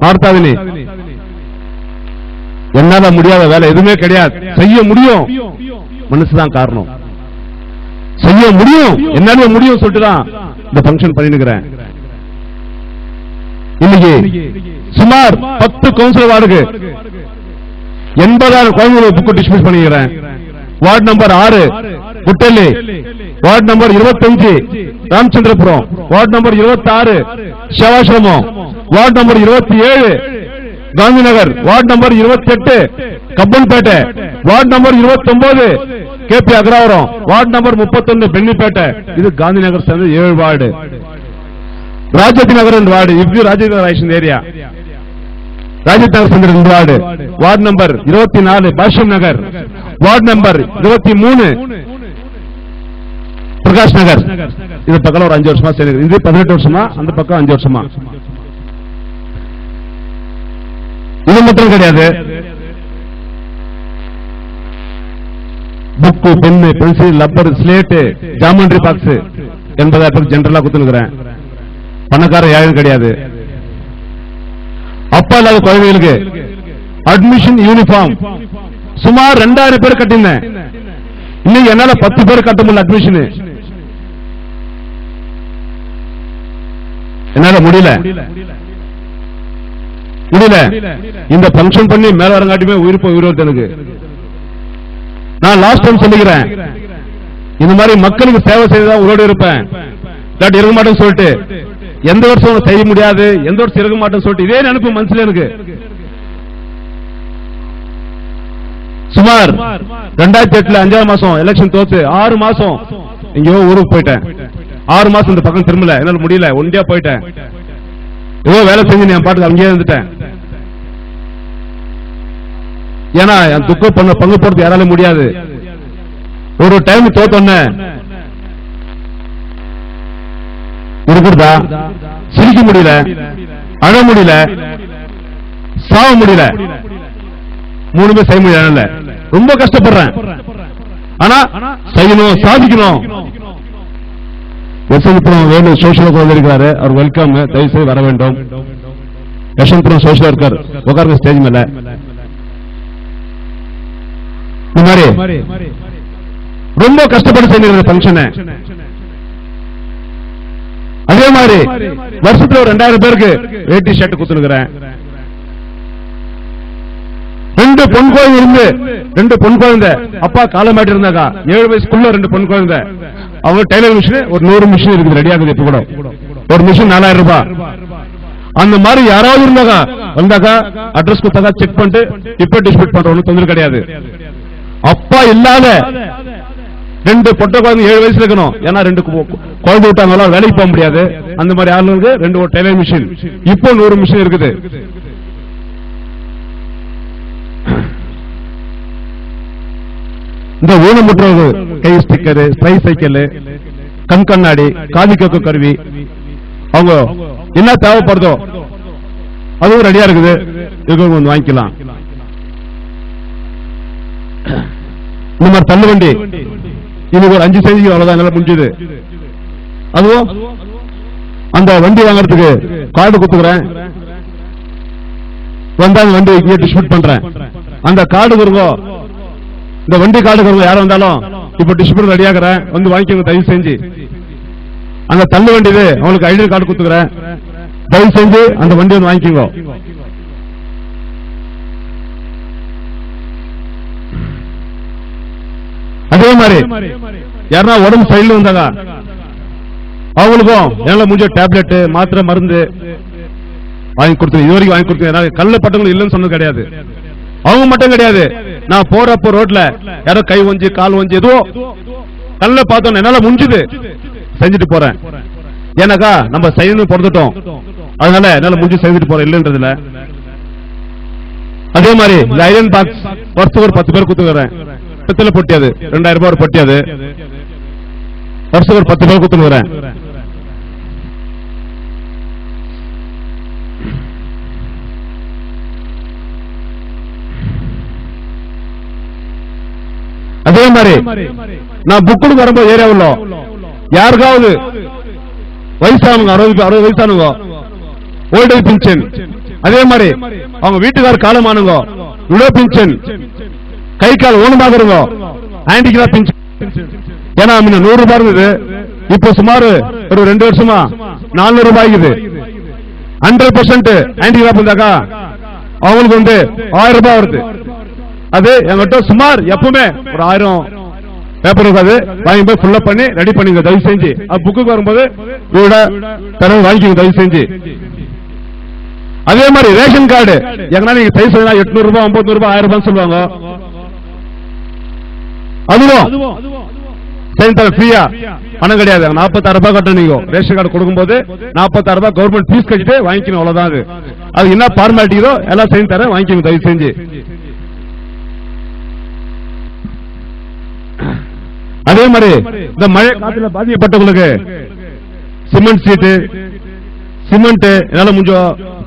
M: ಮಾಡ್ತಾ ಇದೀನಿ. என்னால முடியாத வேலை எதுவுமே கிடையாது, செய்ய முடியும், மனசுதான் காரணம். செய்ய முடியும், என்னால முடியும் சொல்லிட்டு தான் இந்த ஃபங்க்ஷன் பண்ணிருக்கிறேன். இன்னைக்கு சுமார் 10 கவுன்சிலர் வார்டுக்கு 80,000 குழந்தைகள் புக்கு டிஸ்மிஸ் பண்ணிக்கிறேன். Ward number 6 Puttelli, ward number 25 Ramachandrapuram, ward number 26 Sevashramam, ward number 27 Gandhinagar, ward number 28 Kappanpettai, ward number 29 KP Agraharam, ward number 31 Pennipettai. இது காந்திநகர் சேர்ந்த 7 வார்டு. ராஜத் நகர் வார்டு, இது ராஜத் நகர் ஏரியா. ராஜத் நகர் சேர்ந்த 2 ward. Ward number 24 Bhashyam Nagar, ward number 23 Prakash Nagar. இது பக்கம் ஒரு 5 வருஷமா சேர்ந்து, இது 18 வருஷமா, அந்த பக்கம் 5 வருஷமா. இது மட்டும் கிடையாது, book, pen, pencil, rubber, slate, geometry box 80,000 ஜெனரலா கொடுத்துருக்கிறேன். பணக்கார யாரும் கிடையாது. அப்பா இல்லாத குழந்தைகளுக்கு அட்மிஷன் யூனிஃபார்ம் சுமார் 2000 பேர் கட்டினேன். இன்னைக்கு என்னால 10 பேர் கட்ட முடியல அட்மிஷன். என்னால முடியல. இந்த ஃபங்க்ஷன் பண்ணி மேல வரங்காட்டியுமே உயிர் போய் உயிர் எனக்கு. நான் லாஸ்ட் டைம் சொல்லிக்கிறேன், இந்த மாதிரி மக்களுக்கு சேவை செய்யதான் உங்களோட இருப்பேன், இருக்க மாட்டேன்னு சொல்லிட்டு எந்த வருஷம் செய்ய முடியாது, எந்த வருஷம் இருக்க மாட்டேன்னு சொல்லிட்டு இதே நினைப்பு மனசுல எனக்கு. சுமார் 2008 5ஆம் மாசம் எலெக்ஷன் தோத்து 6 மாசம் எங்கேயோ ஊருக்கு போயிட்டேன். 6 மாசம் இந்த பக்கம் திரும்பல, என்னால முடியல, ஒண்டியா போயிட்டேன். ஏதோ வேலை செஞ்சு என் பாட்டுக்கு அங்கேயே இருந்துட்டேன். ஏன்னா என் துக்கம் பண்ண பங்கு போறது யாராலும் முடியாது. ஒரு டைம் தோத்தோன்னு இருக்கிறதா, சிரிக்க முடியல, அழ முடியல, சாவ முடியல, மூணுமே செய்ய முடியல. ரொம்ப கஷ்டப்படுறேன். ஆனா செய்யணும், சாதிக்கணும். யசவந்த்புரம் வேணு சோசியல் ஒர்க்கர் இருக்கிறாரு, அவர் வெல்கம், தயவு செய்து வர வேண்டும். யசவந்த்புரம் சோசியல் ஒர்க்கர் உட்காருங்க ஸ்டேஜ் மேல. இந்த மாதிரி ரொம்ப கஷ்டப்பட்டு செய்யற பங்கன். அதே மாதிரி வருஷத்துல ஒரு 2000 பேருக்கு வேட்டி ஷர்ட் குத்துனுக்கிறேன். 2 பொன் குழந்தை இருந்து 2 பொன் குழந்தை அப்பா காலமாட்டி இருந்தாக்கா 7 வயசுக்குள்ள 2 பொன் குழந்தை. அவங்க டெய்லர் மிஷின் ஒரு 100 மிஷின் இருக்குது, ரெடி ஆகுது. இப்ப கூட ஒரு மிஷின் 4000 ரூபாய். அந்த மாதிரி யாராவது இருந்தாக்கா வந்தாக்கா அட்ரஸ் கொடுத்தாக்கா செக் பண்ணிட்டு இப்ப டிஸ்பியூட் பண்ற ஒன்றும் தொந்தரவு கிடையாது. அப்பா இல்லாத 2 பொட்ட குழந்தை 7 வயசுல இருக்கணும். ஏன்னா 2 குழந்தை விட்டாங்களா வேலைக்கு போக முடியாது. அந்த மாதிரி ஆளுங்களுக்கு 2 டெய்லர் மிஷின் இப்போ 100 மிஷின் இருக்குது. இந்த ஊனமுற்றவர்கள் கை ஸ்டிக்கரு, ஸ்ட்ரை சைக்கிள், கண் கண்ணாடி, காது கேட்கும் கருவி, அவங்க என்ன தேவைப்படுதோ அதுவும் ரெடியா இருக்குது. இவங்க வந்து வாங்கிக்கலாம். இந்த மாதிரி தள்ளு வண்டி இது ஒரு 5 செய்தி அவ்வளவுதான் என்னால முடிஞ்சது. அதுவும் அந்த வண்டி வாங்கறதுக்கு கார்டு கொடுத்துக்கிறேன். வந்தா அந்த வண்டி இங்கே டிஸ்ட்ரிபியூட் பண்றேன். அந்த கார்டு வருங்க, இந்த வண்டி கார்டு வருங்க, யாரும் வந்தாலும் இப்ப டிஸ்ட்ரிபியூட் ரெடியாகிறேன், வந்து வாங்கிக்கோங்க தயவு செஞ்சு. அந்த தள்ளு வண்டி அவங்களுக்கு ஐடி கார்டு கொடுத்துக்கிறேன், தயவு செஞ்சு அந்த வண்டி வந்து வாங்கிக்கோங்க. அதே மாதிரி யாரா உடம்பு சைடுல வந்தாங்க அவங்களுக்கும் என்னால முடிஞ்ச டேப்லெட், மாத்திரை, மருந்து வாங்கி கொடுத்து இது வரைக்கும் வாங்கி கொடுத்து கல்ல பட்டவங்க இல்லைன்னு சொன்னது கிடையாது. அவங்க மட்டும் கிடையாது, நான் போறப்போ ரோட்ல யாரோ கை ஒஞ்சி கால் ஒஞ்சி ஏதோ கல்ல பார்த்தோம் என்னால முடிஞ்சது செஞ்சுட்டு போறேன். ஏன்னாக்கா நம்ம செய்யணும் பிறந்துட்டோம், அதனால என்னால முடிஞ்சு செஞ்சுட்டு போறேன் இல்லைன்றதுல. அதே மாதிரி இந்த ஐரன் பாக்ஸ் வருஷத்துக்கு ஒரு 10 பேர் குத்துக்கிறேன். பித்தளை பொட்டி, அது 2000 ரூபாய் ஒரு பொட்டி, அது வருஷத்துக்கு ஒரு 10 பேர் குத்துக்கிறேன். அதே மாதிரி நான் புக்கு வரும்போது ஏரியாவில் யாருக்காவது வயசானவங்க 60 வயசானவங்க ஓல்டேஜ் பென்ஷன், அதே மாதிரி அவங்க வீட்டுக்கார காலமானுங்க விடோ பென்ஷன், கை கால் ஊனமாக இருங்க ஹேண்டிகிராப் பென்ஷன். ஏன்னா முன்ன 100 ரூபாய் இருந்தது, இப்போ சுமார் ஒரு 2 வருஷமா 400 ரூபாய் இருக்குது. 100% ஹேண்டிகிராப் இருந்தாக்கா அவங்களுக்கு வந்து 1000 ரூபாய் வருது. அது எங்கிட்ட சுமார் எப்பவுமே ஒரு 1000 பேப்பர் இருக்காது, வாங்கி போய் ஃபுல்லா பண்ணி ரெடி பண்ணிங்க தயவு செஞ்சு. புக்கு வரும்போது இதோட தரவு வாங்கிக்கோங்க தயவு செஞ்சு. அதே மாதிரி ரேஷன் கார்டு எங்கன்னா நீங்க சைஸ் 800 ரூபாய், 900 ரூபாய், 1000 ரூபாய் சொல்லுவாங்க. அதுவும் செய்து ஃப்ரீயா, பணம் கிடையாது. 46 ரூபாய் கட்டணும். நீங்க ரேஷன் கார்டு கொடுக்கும்போது 46 ரூபாய் கவர்மெண்ட் ஃபீஸ் கட்டிட்டு வாங்கிக்கணும், அவ்வளவுதான். அது என்ன ஃபார்மாலிட்டியோ எல்லாம் செய்து தர வாங்கிக்கோங்க தயவு செஞ்சு. அதே மாதிரி இந்த மழை காத்துல பாதிக்கப்பட்டவங்களுக்கு சிமெண்ட் சீட்டு, சிமெண்ட் என்னால முடிஞ்ச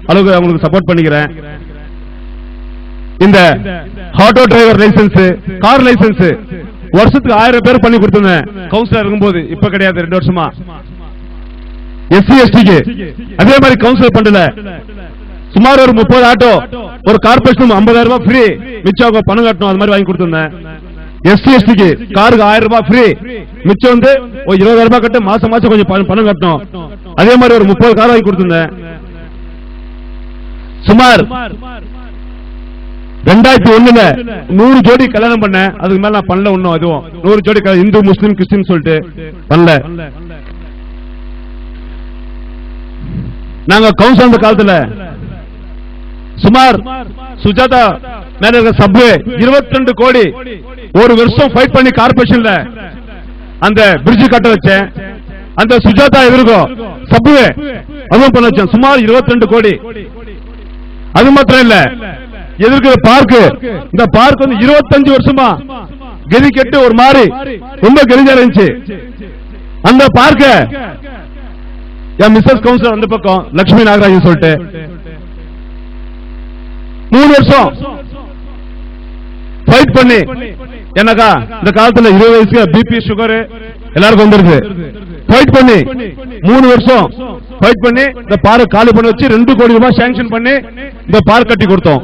M: அளவுக்கு அவங்களுக்கு சப்போர்ட் பண்ணிக்கிறேன். இந்த auto driver license, car license வருஷத்துக்கு 1000 பேர் பண்ணி கொடுத்துருந்தேன் கவுன்சிலர் இருக்கும்போது, இப்ப கிடையாது 2 வருஷமா. SC STக்கு அதே மாதிரி கவுன்சிலர் பண்ணல. சுமார் ஒரு 30 ஆட்டோ, ஒரு கார்பரேஷன் 50,000 ரூபாய் ஃப்ரீ, மிச்சம் பணம் கட்டணும், அது மாதிரி வாங்கி கொடுத்துருந்தேன். SC STக்கு காருக்கு 1000 ரூபாய் ஃப்ரீ, மிச்சம் வந்து ஒரு 20,000 ரூபாய் கட்டு மாசம் மாசம் கொஞ்சம் பணம் கட்டணும். அதே மாதிரி ஒரு 30 கார் வாங்கி கொடுத்துருந்தேன். சுமார் 2001 100 ஜோடி கல்யாணம் பண்ண, அதுக்கு மேல நான் பண்ணல. ஒன்னும் அதுவும் 100 ஜோடி இந்து முஸ்லிம் கிறிஸ்டின் சொல்லிட்டு பண்ணல. நாங்க கவுன்சில் காலத்துல சுமார் சுஜாதா மேல இருக்க சப்வே 22 கோடி ஒரு வருஷம் ஃபைட் பண்ணி கார்பரேஷன்ல அந்த பிரிட்ஜ் கட்ட வச்சேன். அந்த சுஜாதா எதிர்க்கும் சப்வே அதுவும் பண்ண வச்சேன், சுமார் 22 கோடி. அது மாத்திரம் இல்ல, எதிர்க்கிற பார்க்கு, இந்த பார்க் வந்து 25 வருஷமா கெதி கெட்டு ஒரு மாதிரி ரொம்ப கெலிஜா இருந்துச்சு. அந்த பார்க்க என் மிஸ்ஸஸ் கவுன்சிலர் அந்த பக்கம் லட்சுமி நாகராஜன் சொல்லிட்டு 3 வருஷம் ஃபைட் பண்ணி, எனக்கா இந்த காலத்துல 20 வயசுக்கு பிபி சுகர் எல்லாருக்கும் வந்துருது. ஃபைட் பண்ணி 3 வருஷம் ஃபைட் பண்ணி இந்த பார்க் காலி பண்ணி வச்சு 2 கோடி ரூபாய் சாங்ஷன் பண்ணி இந்த பார்க் கட்டி கொடுத்தோம்.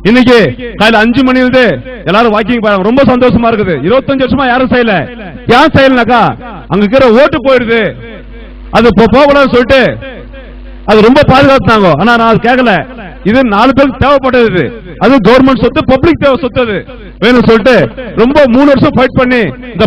M: இன்னைக்கு காலையில 5 மணி இருந்து எல்லாரும் வாக்கிங் போறாங்க. ரொம்ப சந்தோஷமா இருக்குது. 25 வருஷமா யாரும் செய்யல. ஏன் செய்யலனாக்கா அங்க இருக்கிற ஓட்டு போயிடுது, அது போகக்கூடாதுன்னு சொல்லிட்டு அது ரொம்ப பாதுகாத்துனாங்க. ஆனா நான் அது கேட்கல. இது 4 பேருக்கு தேவைப்பட்டது, அது கவர்மெண்ட் சொத்து, பப்ளிக் தேவை சொத்து, அது வேணும்னு சொல்லிட்டு ரொம்ப 3 வருஷம் ஃபைட் பண்ணி இந்த